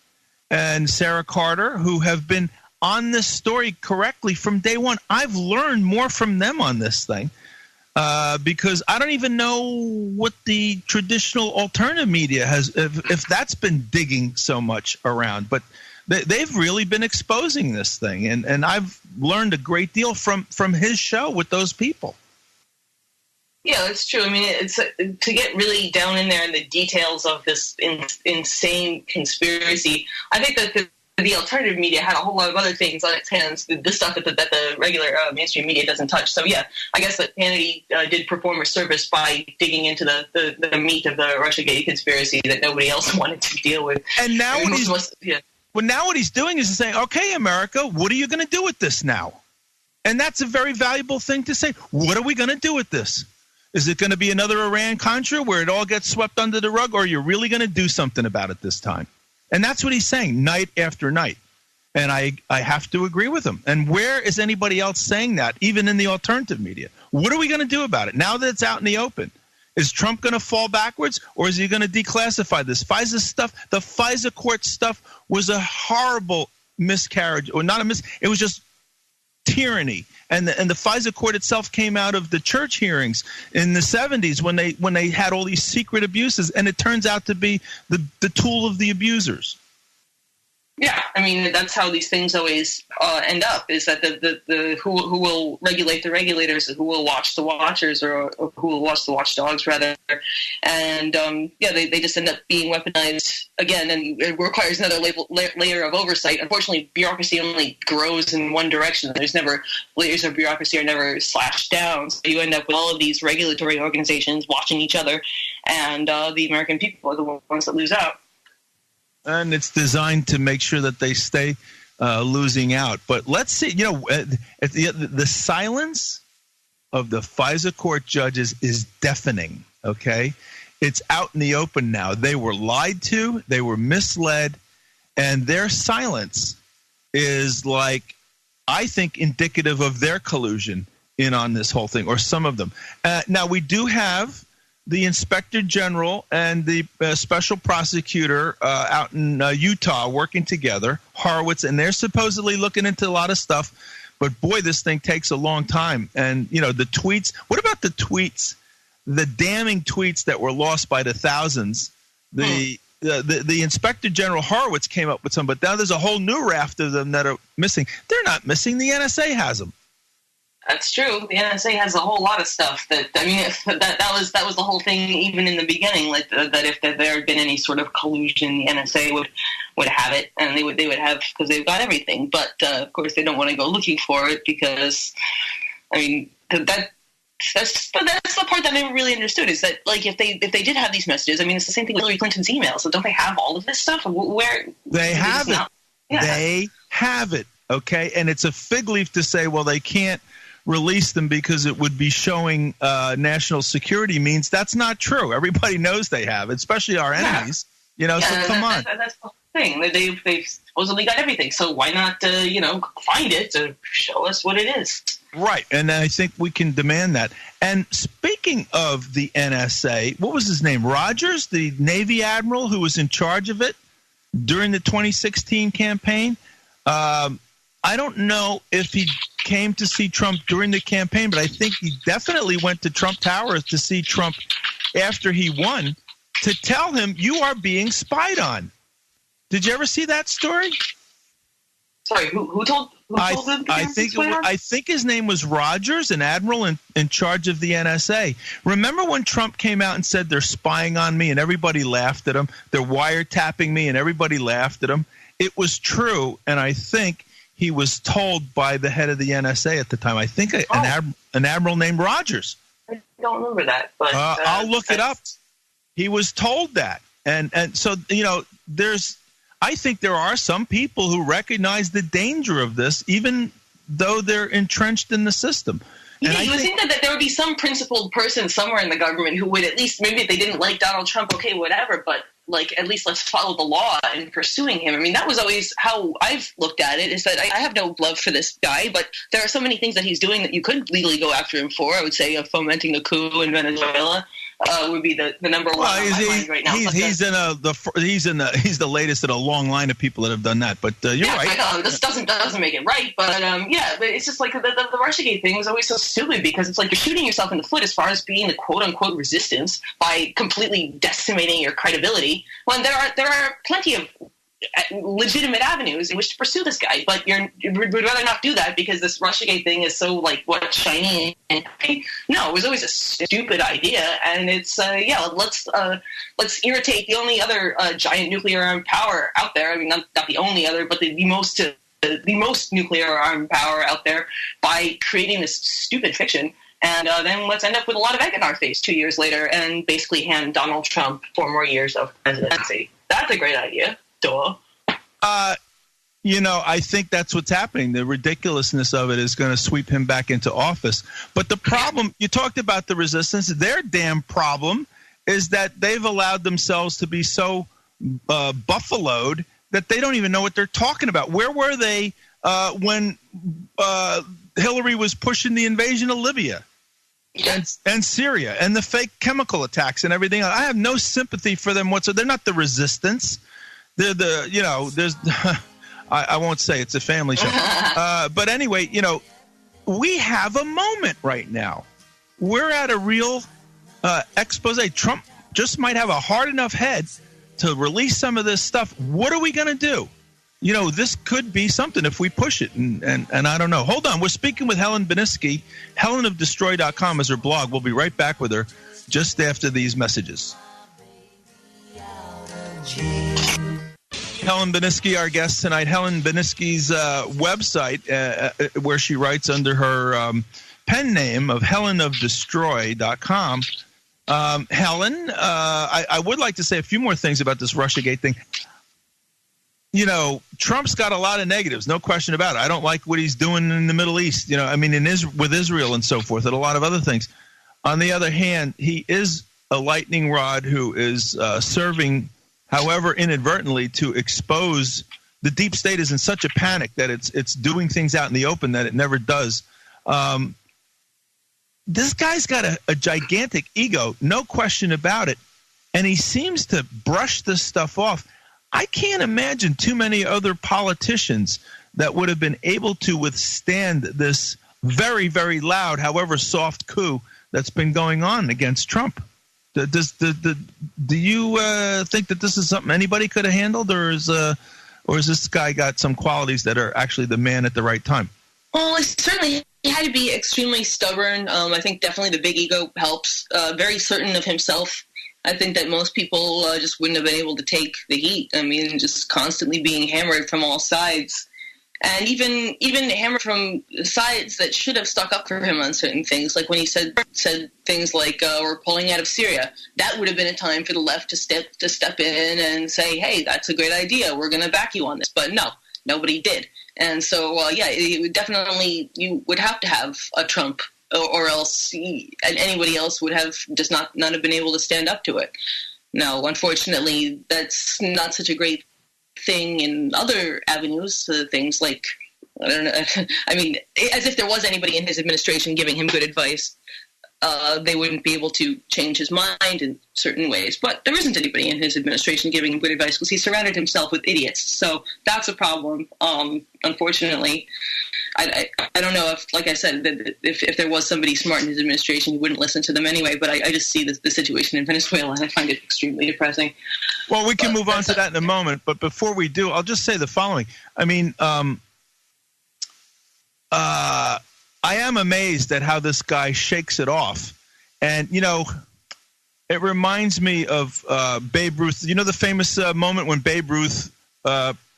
and Sarah Carter, who have been on this story correctly from day one. I've learned more from them on this thing because I don't even know what the traditional alternative media has, if that's been digging so much around. But they've really been exposing this thing, and I've learned a great deal from his show with those people. Yeah, that's true. It's to get really down in there in the details of this insane conspiracy. I think that the alternative media had a whole lot of other things on its hands, the stuff that the regular mainstream media doesn't touch. So, yeah, I guess that Hannity did perform a service by digging into the meat of the Russiagate conspiracy that nobody else wanted to deal with. And now what he's doing is saying, okay, America, what are you going to do with this now? And that's a very valuable thing to say. What are we going to do with this? Is it going to be another Iran-Contra where it all gets swept under the rug, or are you really going to do something about it this time? And that's what he's saying night after night. And I have to agree with him. And where is anybody else saying that, even in the alternative media? What are we going to do about it now that it's out in the open? Is Trump going to fall backwards, or is he going to declassify this? FISA stuff, the FISA court stuff was a horrible miscarriage, or not it was just tyranny. And the FISA court itself came out of the church hearings in the 70s when they had all these secret abuses, and it turns out to be the tool of the abusers. Yeah, that's how these things always end up, is that the who will regulate the regulators, who will watch the watchers, or who will watch the watchdogs, rather. And, they just end up being weaponized again, and it requires another layer of oversight. Unfortunately, bureaucracy only grows in one direction. Layers of bureaucracy are never slashed down. So you end up with all of these regulatory organizations watching each other, and the American people are the ones that lose out. And it's designed to make sure that they stay losing out. But let's see, the silence of the FISA court judges is deafening, okay? It's out in the open now. They were lied to, they were misled, and their silence is, I think, indicative of their collusion in on this whole thing, or some of them. Now, we do have the Inspector General and the special prosecutor out in Utah working together, Horowitz, and they're supposedly looking into a lot of stuff. But, boy, this thing takes a long time. And, the tweets – what about the tweets, the damning tweets that were lost by the thousands? The Inspector General Horowitz came up with some, but now there's a whole new raft of them that are missing. They're not missing. The NSA has them. That's true. The NSA has a whole lot of stuff that that was the whole thing even in the beginning. That if there had been any sort of collusion, the NSA would have it, and they would have, because they've got everything. But of course, they don't want to go looking for it because, that's the part that I never really understood, is that if they did have these messages, it's the same thing with Hillary Clinton's emails. So don't they have all of this stuff? Where they have it? Yeah. They have it. Okay, and it's a fig leaf to say, well, they can't release them because it would be showing national security means. That's not true. Everybody knows they have, especially our enemies. So come on. thing. They've supposedly got everything. So why not, find it to show us what it is? Right, and I think we can demand that. And speaking of the NSA, what was his name? Rogers, the Navy admiral who was in charge of it during the 2016 campaign. I don't know if he came to see Trump during the campaign, but I think he definitely went to Trump Tower to see Trump after he won to tell him, you are being spied on. Did you ever see that story? Sorry, who told him? I think his name was Rogers, an admiral in charge of the NSA. Remember when Trump came out and said they're spying on me and everybody laughed at him? They're wiretapping me and everybody laughed at him. It was true, and I think he was told by the head of the NSA at the time. I think an admiral named Rogers. I don't remember that, but I'll look it up. He was told that, and so I think there are some people who recognize the danger of this, even though they're entrenched in the system. And you would think that there would be some principled person somewhere in the government who would at least, maybe if they didn't like Donald Trump, okay, whatever, but at least let's follow the law in pursuing him. I mean, that was always how I've looked at it, is that I have no love for this guy, but there are so many things that he's doing that you could legally go after him for. I would say fomenting a coup in Venezuela would be the number one on my mind right now. He's the latest in a long line of people that have done that. But you're right. I know this doesn't make it right, but but it's just like the Russiagate thing was always so stupid, because it's like you're shooting yourself in the foot as far as being the quote unquote resistance by completely decimating your credibility. When there are plenty of legitimate avenues in which to pursue this guy, but we'd rather not do that because this Russiagate thing is so shiny and no, it was always a stupid idea, and it's let's irritate the only other giant nuclear armed power out there. I mean, not the only other, but the most nuclear armed power out there by creating this stupid fiction. And then let's end up with a lot of egg in our face 2 years later and basically hand Donald Trump 4 more years of presidency. That's a great idea. I think that's what's happening. The ridiculousness of it is going to sweep him back into office. But the problem, you talked about the resistance, their damn problem is that they've allowed themselves to be so buffaloed that they don't even know what they're talking about. Where were they when Hillary was pushing the invasion of Libya? Yes. And Syria and the fake chemical attacks and everything else? I have no sympathy for them whatsoever. They're not the resistance. They're there's, I won't say, it's a family show. But anyway, we have a moment right now. We're at a real expose. Trump just might have a hard enough head to release some of this stuff. What are we going to do? This could be something if we push it. And I don't know. Hold on. We're speaking with Helen Beniski. Helen of desTroy.com is her blog. We'll be right back with her just after these messages. Helen Beniski, our guest tonight. Helen Beniski's website, where she writes under her pen name of Helen of desTroy.com. Helen, I would like to say a few more things about this Russiagate thing. Trump's got a lot of negatives, no question about it. I don't like what he's doing in the Middle East, with Israel and so forth, and a lot of other things. On the other hand, he is a lightning rod who is serving, however inadvertently, to expose the deep state is in such a panic that it's doing things out in the open that it never does. This guy's got a gigantic ego, no question about it, and he seems to brush this stuff off. I can't imagine too many other politicians that would have been able to withstand this very, very loud, however soft coup that's been going on against Trump. Do you think that this is something anybody could have handled, or is this guy got some qualities that are actually the man at the right time? Well, certainly he had to be extremely stubborn. I think definitely the big ego helps. Very certain of himself. I think that most people just wouldn't have been able to take the heat. I mean, just constantly being hammered from all sides. And even hammered from sides that should have stuck up for him on certain things, like when he said things like "we're pulling out of Syria." That would have been a time for the left to step in and say, "Hey, that's a great idea. We're going to back you on this." But no, nobody did. And so, it would definitely, you would have to have a Trump, or else anybody else would have just not have been able to stand up to it. No, unfortunately, that's not such a great thing in other avenues, things like, I don't know, I mean, as if there was anybody in his administration giving him good advice, they wouldn't be able to change his mind in certain ways. But there isn't anybody in his administration giving him good advice because he surrounded himself with idiots. So that's a problem, unfortunately. I don't know if, like I said, if there was somebody smart in his administration, he wouldn't listen to them anyway. But I just see the situation in Venezuela, and I find it extremely depressing. Well, we can move on to that in a moment. But before we do, I'll just say the following. I mean, I am amazed at how this guy shakes it off. And, you know, it reminds me of Babe Ruth. You know the famous moment when Babe Ruth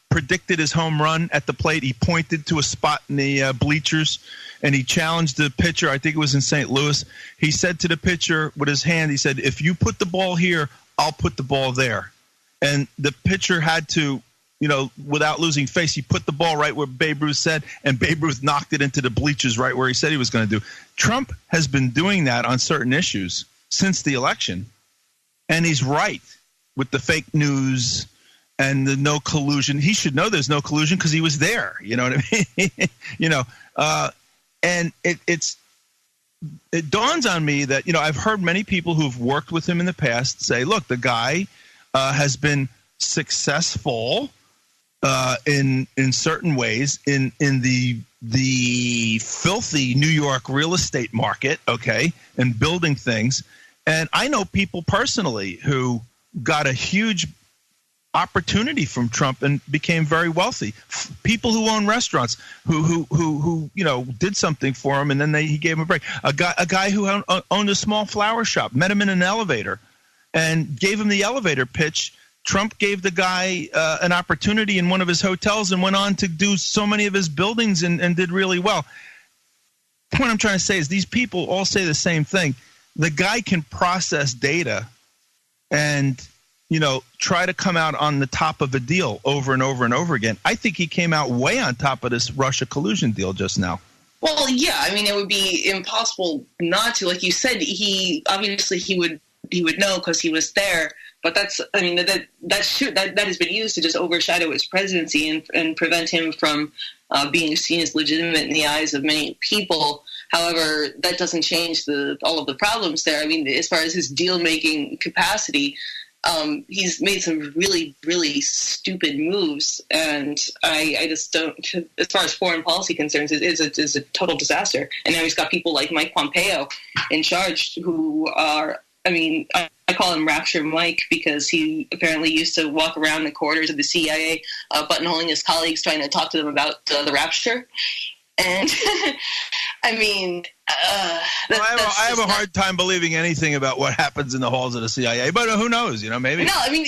predicted his home run at the plate? He pointed to a spot in the bleachers, and he challenged the pitcher. I think it was in St. Louis. He said to the pitcher with his hand, he said, if you put the ball here, I'll put the ball there. And the pitcher had to, you know, without losing face, he put the ball right where Babe Ruth said, and Babe Ruth knocked it into the bleachers right where he said he was going to do. Trump has been doing that on certain issues since the election, and he's right with the fake news and the no collusion. He should know there's no collusion because he was there. You know what I mean? You know, and it dawns on me that, you know, I've heard many people who've worked with him in the past say, look, the guy has been successful in certain ways in the filthy New York real estate market, okay, and building things. And I know people personally who got a huge opportunity from Trump and became very wealthy. People who own restaurants who you know did something for him, and then he gave him a break. A guy who owned a small flower shop met him in an elevator and gave him the elevator pitch. Trump gave the guy an opportunity in one of his hotels and went on to do so many of his buildings and did really well. The point I'm trying to say is these people all say the same thing. The guy can process data and, you know, try to come out on the top of a deal over and over and over again. I think he came out way on top of this Russia collusion deal just now. Well, yeah, I mean, it would be impossible not to. Like you said, he would know because he was there. But that's, I mean, that has been used to just overshadow his presidency and prevent him from being seen as legitimate in the eyes of many people. However, that doesn't change all of the problems there. I mean, as far as his deal-making capacity, he's made some really, really stupid moves, and I just don't. As far as foreign policy concerns, it is a total disaster. And now he's got people like Mike Pompeo in charge, who are, I mean, I call him Rapture Mike because he apparently used to walk around the corridors of the CIA, buttonholing his colleagues, trying to talk to them about the rapture. And I mean, I have a hard time believing anything about what happens in the halls of the CIA, but who knows? You know, maybe. No, I mean,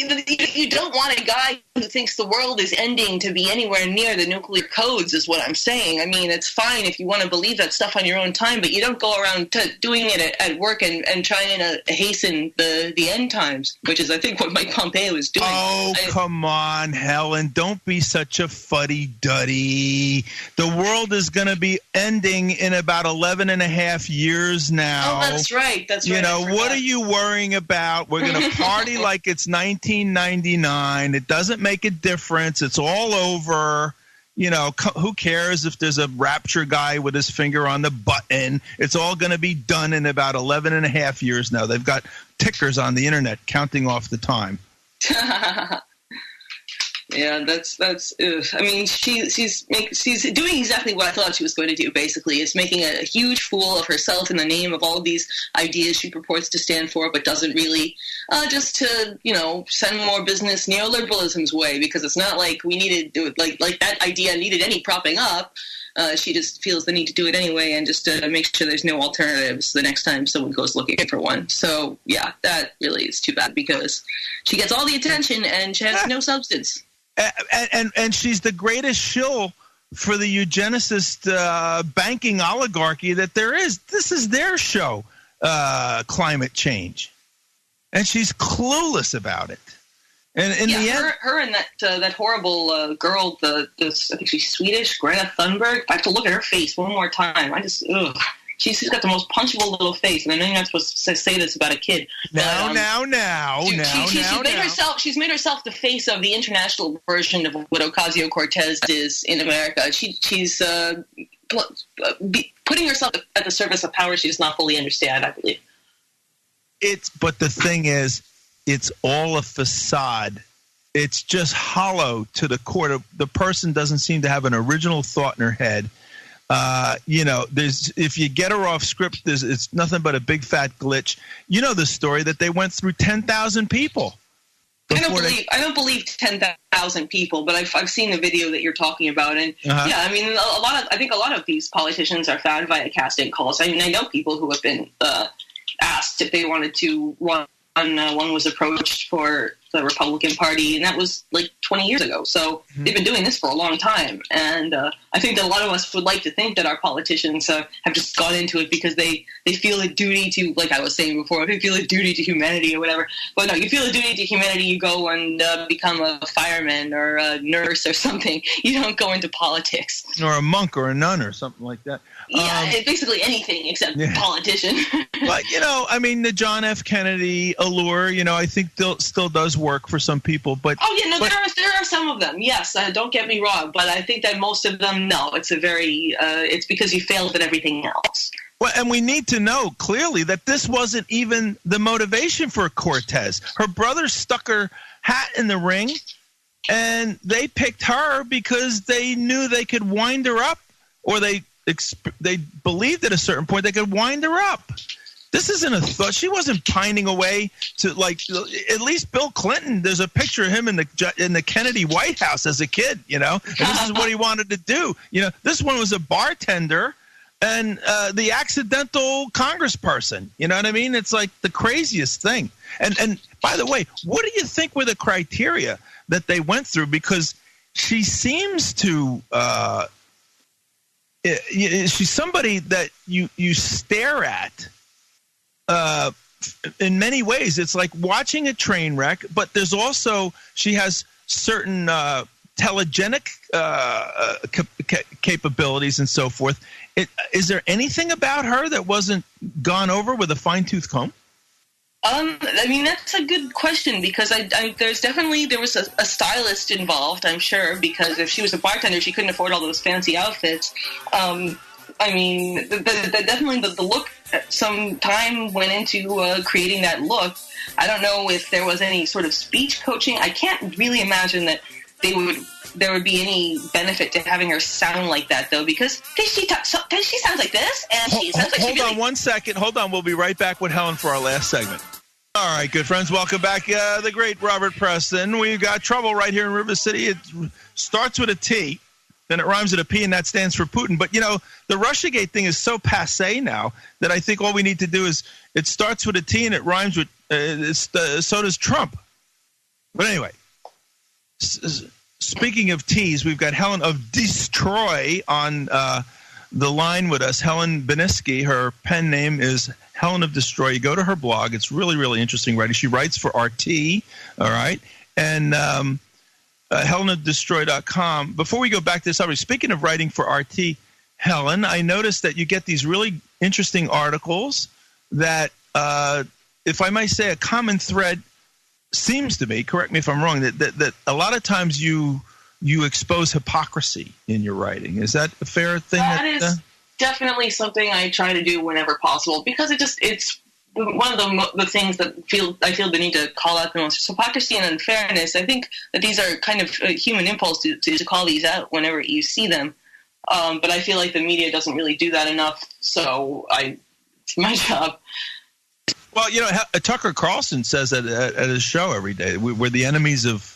you don't want a guy who thinks the world is ending to be anywhere near the nuclear codes, is what I'm saying. I mean, it's fine if you want to believe that stuff on your own time, but you don't go around doing it at work and trying to hasten the end times, which is, I think, what Mike Pompeo is doing. Oh, come on, Helen. Don't be such a fuddy-duddy. The world is going to be ending in about 11 and a half years now. Oh, that's right. That's right. You know, what are you worrying about? We're going to party like it's 1999. It doesn't make a difference. It's all over. You know, who cares if there's a rapture guy with his finger on the button? It's all going to be done in about 11 and a half years now. They've got tickers on the internet counting off the time. Yeah, that's. I mean, she's doing exactly what I thought she was going to do. Basically, is making a huge fool of herself in the name of all of these ideas she purports to stand for, but doesn't really. Just to, you know, send more business neoliberalism's way, because it's not like we needed to, like that idea needed any propping up. She just feels the need to do it anyway, and just to make sure there's no alternatives the next time someone goes looking for one. So yeah, that really is too bad because she gets all the attention and she has no substance. And she's the greatest shill for the eugenicist banking oligarchy that there is. This is their show, climate change. And she's clueless about it. And in the end, her and that horrible girl, I think she's Swedish, Greta Thunberg. I have to look at her face one more time. she's got the most punchable little face, and I know you're not supposed to say this about a kid. She's made herself the face of the international version of what Ocasio-Cortez is in America. She's putting herself at the service of power she does not fully understand, I believe. But the thing is, it's all a facade. It's just hollow to the core. The person doesn't seem to have an original thought in her head. If you get her off script, it's nothing but a big fat glitch. You know the story that they went through 10,000 people. I don't believe 10,000 people, but I've seen the video that you're talking about, and yeah, I mean, I think a lot of these politicians are found via casting calls. I mean, I know people who have been asked if they wanted to run. One was approached for the Republican Party, and that was like 20 years ago. So they've been doing this for a long time. And I think that a lot of us would like to think that our politicians have just gone into it because they feel a duty to, like I was saying before, they feel a duty to humanity or whatever. But no, you feel a duty to humanity, you go and become a fireman or a nurse or something. You don't go into politics. Or a monk or a nun or something like that. Yeah, basically anything except politician. But, I mean, the John F. Kennedy allure, I think still does work for some people. But there are some of them, yes, don't get me wrong. But I think that most of them, no, it's it's because you failed at everything else. Well, and we need to know clearly that this wasn't even the motivation for Cortez. Her brother stuck her hat in the ring, and they picked her because they knew they could wind her up, or they believed at a certain point they could wind her up. This isn't a thought. She wasn't pining away to, like, at least Bill Clinton. There's a picture of him in the Kennedy White House as a kid, and this is what he wanted to do. This one was a bartender and the accidental congressperson. You know what I mean? It's like the craziest thing. And by the way, what do you think were the criteria that they went through? Because she seems to she's somebody that you stare at. In many ways, it's like watching a train wreck, but there's also, she has certain telegenic capabilities and so forth. Is there anything about her that wasn't gone over with a fine-tooth comb? I mean, that's a good question, because there was a stylist involved, I'm sure, because if she was a bartender, she couldn't afford all those fancy outfits. I mean, definitely the look, some time went into creating that look. I don't know if there was any sort of speech coaching. I can't really imagine that there would be any benefit to having her sound like that, though, because she sounds like this, and she sounds like Hold on 1 second. Hold on. We'll be right back with Helen for our last segment. All right, good friends. Welcome back. The great Robert Preston. We've got trouble right here in River City. It starts with a T. Then it rhymes with a P, and that stands for Putin. But, the Russiagate thing is so passé now that I think all we need to do is it starts with a T and it rhymes with so does Trump. But anyway, speaking of T's, we've got Helen of desTroy on the line with us. Helen Beniski, her pen name is Helen of desTroy. You go to her blog. It's really, really interesting writing. She writes for RT, all right? And helenofdestroy.com. Before we go back to this subject, speaking of writing for RT, Helen, I noticed that you get these really interesting articles that, if I might say, a common thread seems to me, correct me if I'm wrong, that a lot of times you expose hypocrisy in your writing. Is that a fair thing? That is definitely something I try to do whenever possible, because it's one of the things that I feel the need to call out the most. Hypocrisy and unfairness, I think that these are kind of a human impulse to call these out whenever you see them. But I feel like the media doesn't really do that enough, so it's my job. Well, Tucker Carlson says that at his show every day. We're the enemies of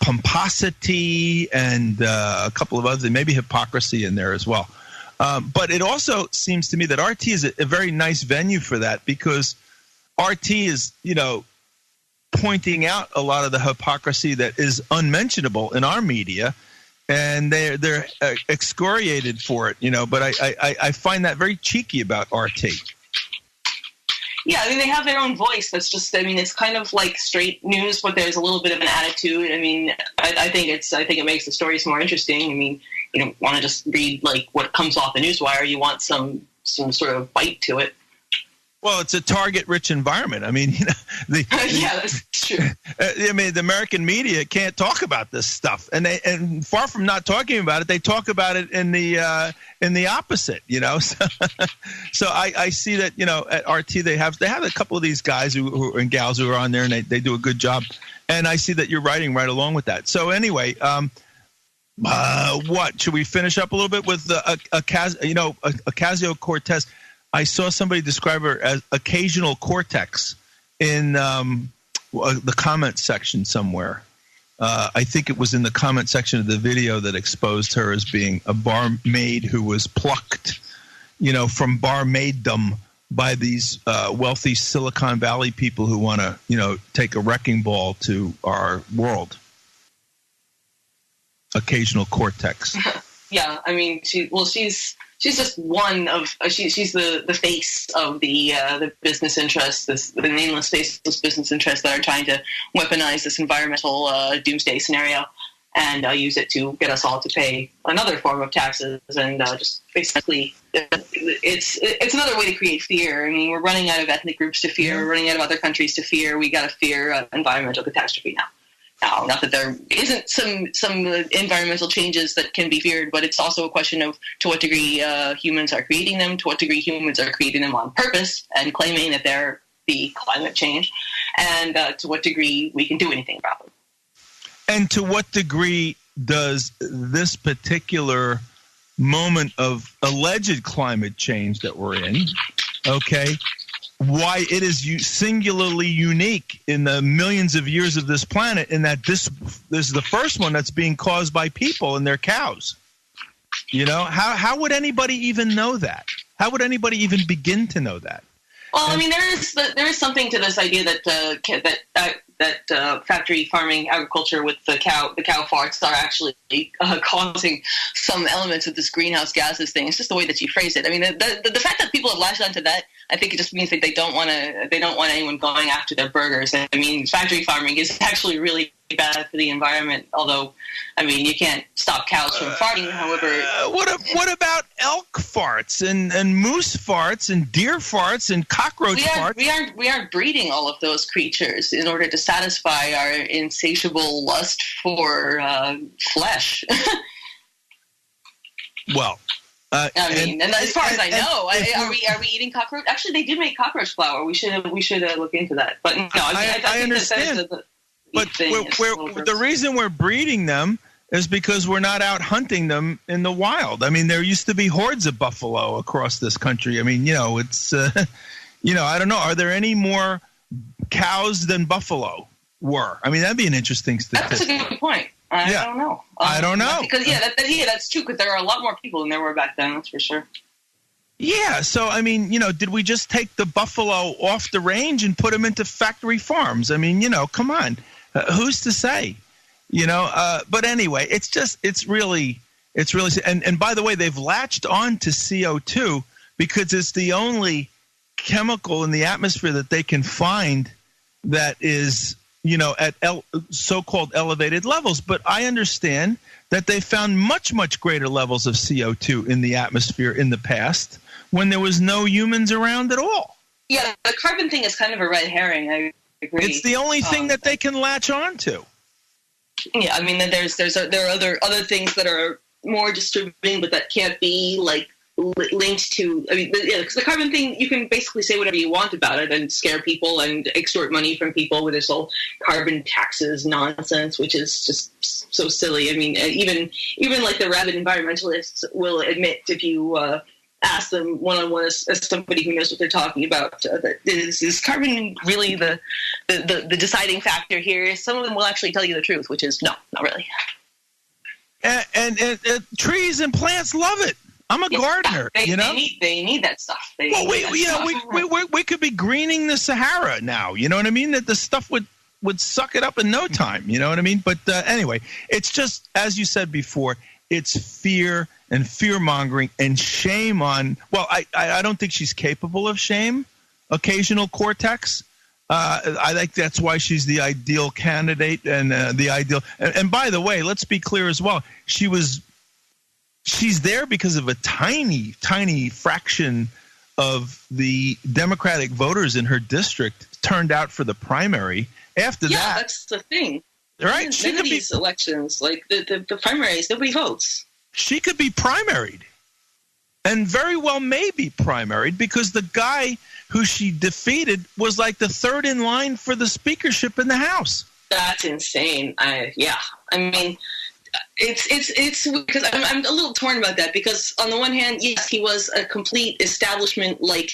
pomposity and a couple of other, maybe hypocrisy in there as well. But it also seems to me that RT is a very nice venue for that, because RT is, pointing out a lot of the hypocrisy that is unmentionable in our media, and they're excoriated for it, But I find that very cheeky about RT. Yeah, I mean, they have their own voice. That's just, it's kind of like straight news, but there's a little bit of an attitude. I mean, I think it makes the stories more interesting. I mean, you don't want to just read like what comes off the newswire. You want some sort of bite to it. Well, it's a target-rich environment. I mean, yeah, that's true. I mean, the American media can't talk about this stuff, and far from not talking about it, they talk about it in the opposite. So I see that at RT they have a couple of these guys who and gals who are on there, and they do a good job, and I see that you're writing right along with that. So anyway, what should we finish up a little bit with ocasio-cortez? I saw somebody describe her as occasional cortex in the comment section somewhere. I think it was in the comment section of the video that exposed her as being a barmaid who was plucked, from barmaiddom by these wealthy Silicon Valley people who want to, take a wrecking ball to our world. Occasional cortex. Yeah, I mean, she's just one of she's the face of the business interests, the nameless, faceless business interests that are trying to weaponize this environmental doomsday scenario and use it to get us all to pay another form of taxes, and just basically it's another way to create fear. I mean, we're running out of ethnic groups to fear, we're running out of other countries to fear. We got to fear environmental catastrophe now. Now, not that there isn't some environmental changes that can be feared, but it's also a question of to what degree humans are creating them, to what degree humans are creating them on purpose and claiming that they're the climate change, and to what degree we can do anything about them. And to what degree does this particular moment of alleged climate change that we're in, why it is singularly unique in the millions of years of this planet, in that this is the first one that's being caused by people and their cows. How would anybody even know that? How would anybody even begin to know that? Well, I mean, there is something to this idea that factory farming agriculture with the cow farts are actually causing some elements of this greenhouse gases thing. It's just the way that you phrase it. I mean, the fact that people have latched onto that, I think it just means that they don't want anyone going after their burgers. I mean, factory farming is actually really bad for the environment. Although, I mean, you can't stop cows from farting. However, what about elk farts and moose farts and deer farts and cockroach farts? We aren't breeding all of those creatures in order to satisfy our insatiable lust for flesh. Well. And as far as I know, are we eating cockroach? Actually, they do make cockroach flour. We should look into that. But no, I understand. But the reason we're breeding them is because we're not out hunting them in the wild. I mean, there used to be hordes of buffalo across this country. I mean, it's I don't know. Are there any more cows than buffalo were? I mean, that'd be an interesting statistic. That's a good point. I don't know. I don't know. Because that's true. Because there are a lot more people than there were back then. That's for sure. Yeah. So I mean, did we just take the buffalo off the range and put them into factory farms? I mean, come on, who's to say? But anyway, it's really, and by the way, they've latched on to CO2 because it's the only chemical in the atmosphere that they can find that is, at so-called elevated levels. But I understand that they found much, much greater levels of CO2 in the atmosphere in the past when there was no humans around at all. Yeah, the carbon thing is kind of a red herring. I agree. It's the only thing that they can latch on to. Yeah, I mean, there are other things that are more disturbing, but that can't be linked to. I mean, because the carbon thing, you can basically say whatever you want about it and scare people and extort money from people with this whole carbon taxes nonsense, which is just so silly. I mean, even like the rabid environmentalists will admit, if you ask them one-on-one as somebody who knows what they're talking about, that is carbon really the deciding factor here? Some of them will actually tell you the truth, which is no, not really. And trees and plants love it. I'm a gardener, they need that stuff. We could be greening the Sahara now. You know what I mean? That the stuff would suck it up in no time. You know what I mean? But anyway, it's just, as you said before, it's fear and fear-mongering and shame on. Well, I don't think she's capable of shame. Occasional cortex. I think that's why she's the ideal candidate and the ideal. And by the way, let's be clear as well. She was she's there because of a tiny, tiny fraction of the Democratic voters in her district turned out for the primary. After that, that's the thing. Right? None of these elections, like the primaries, nobody votes. She could be primaried, and very well may be primaried, because the guy who she defeated was like the third in line for the speakership in the House. That's insane. I mean, it's because I'm a little torn about that, because on the one hand, yes, he was a complete establishment, like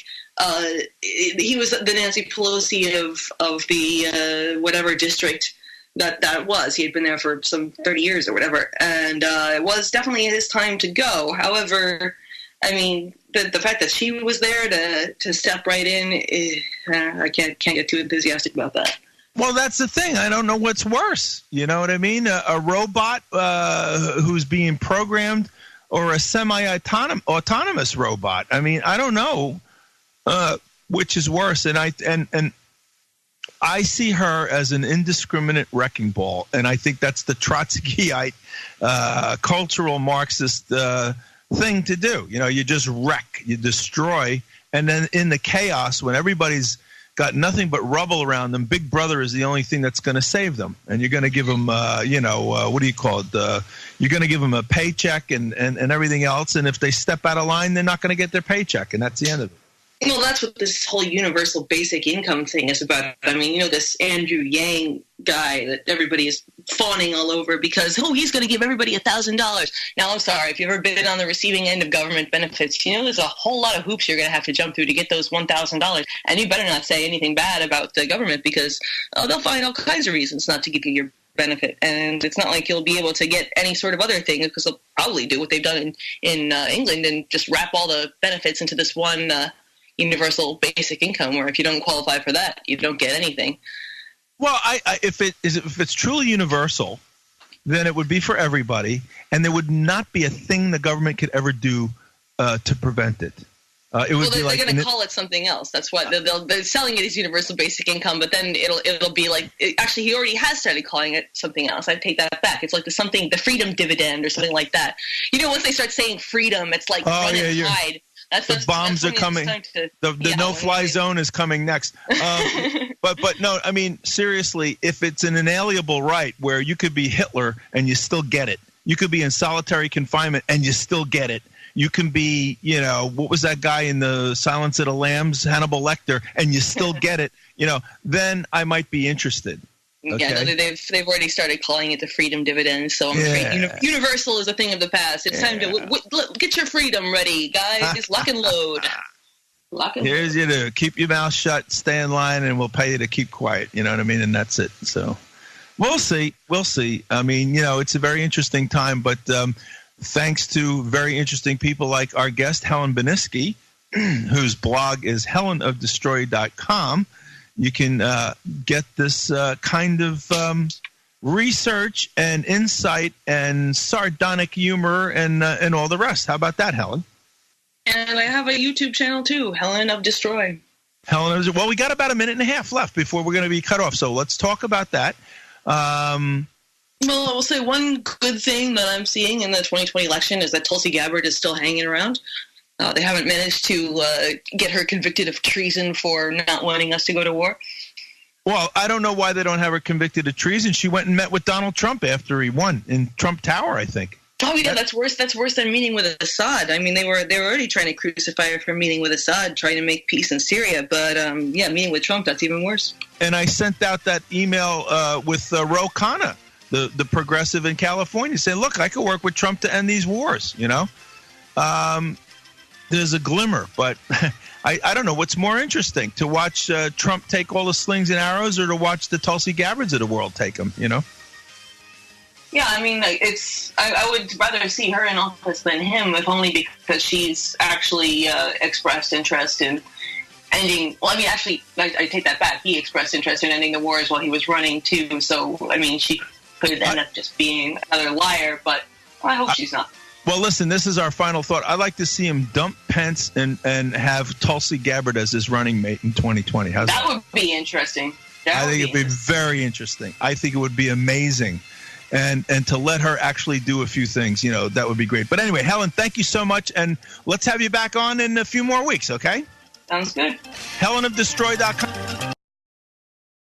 he was the Nancy Pelosi of the whatever district that was. He had been there for some 30 years or whatever, and it was definitely his time to go. However, I mean, the fact that she was there to step right in, I can't get too enthusiastic about that. Well, that's the thing. I don't know what's worse. You know what I mean? A robot who's being programmed, or a semi-autonomous robot. I mean, I don't know which is worse. And I see her as an indiscriminate wrecking ball, and I think that's the Trotskyite cultural Marxist thing to do. You know, you just wreck, you destroy, and then in the chaos, when everybody's got nothing but rubble around them, Big Brother is the only thing that's going to save them. And you're going to give them, what do you call it? You're going to give them a paycheck and everything else. And if they step out of line, they're not going to get their paycheck. And that's the end of it. Well, that's what this whole universal basic income thing is about. I mean, you know, this Andrew Yang guy that everybody is fawning all over because, he's going to give everybody $1,000. Now, I'm sorry, if you've ever been on the receiving end of government benefits, you know, there's a whole lot of hoops you're going to have to jump through to get those $1,000. And you better not say anything bad about the government, because they'll find all kinds of reasons not to give you your benefit. And it's not like you'll be able to get any sort of other thing, because they'll probably do what they've done in England and just wrap all the benefits into this one universal basic income, where if you don't qualify for that, you don't get anything. Well, if it's truly universal, then it would be for everybody, and there would not be a thing the government could ever do to prevent it. It would be like, they're going to call it something else. That's what they're selling it as universal basic income, but then it'll be like, actually, he already has started calling it something else. I take that back. It's like the freedom dividend or something like that. You know, once they start saying freedom, it's like run and hide. The bombs are coming. The no-fly zone is coming next. But no, I mean, seriously, if it's an inalienable right where you could be Hitler and you still get it, you could be in solitary confinement and you still get it. You can be, what was that guy in the Silence of the Lambs, Hannibal Lecter, and you still get it. Then I might be interested. Okay. Yeah, no, they've already started calling it the freedom dividend, so I'm afraid universal is a thing of the past. It's time to get your freedom ready, guys. Just lock and load. Here's you to keep your mouth shut, stay in line, and we'll pay you to keep quiet. You know what I mean? And that's it. So we'll see. I mean, it's a very interesting time, but thanks to very interesting people like our guest, Helen Beniski, whose blog is helenofdestroy.com. You can get this kind of research and insight and sardonic humor and all the rest. How about that, Helen? And I have a YouTube channel too, Helen of desTroy. Well, we got about a minute and a half left before we're going to be cut off, so let's talk about that. Well, I will say one good thing that I'm seeing in the 2020 election is that Tulsi Gabbard is still hanging around. They haven't managed to get her convicted of treason for not wanting us to go to war. Well, I don't know why they don't have her convicted of treason. She went and met with Donald Trump after he won in Trump Tower, I think. Oh, yeah, that's worse. That's worse than meeting with Assad. I mean, they were already trying to crucify her for meeting with Assad, trying to make peace in Syria. But, meeting with Trump, that's even worse. And I sent out that email with Ro Khanna, the progressive in California, saying, look, I could work with Trump to end these wars, There's a glimmer, but I don't know what's more interesting, to watch Trump take all the slings and arrows, or to watch the Tulsi Gabbards of the world take them, Yeah, I mean, I would rather see her in office than him, if only because she's actually expressed interest in ending. Well, I mean, actually, I take that back. He expressed interest in ending the wars while he was running too. So, I mean, she could end up just being another liar, but I hope she's not. Well, listen, this is our final thought. I'd like to see him dump Pence and have Tulsi Gabbard as his running mate in 2020. That would be interesting. I think it'd be very interesting. I think it would be amazing and to let her actually do a few things, that would be great. But anyway, Helen, thank you so much, and let's have you back on in a few more weeks, okay? Sounds good. Helen of desTroy.com.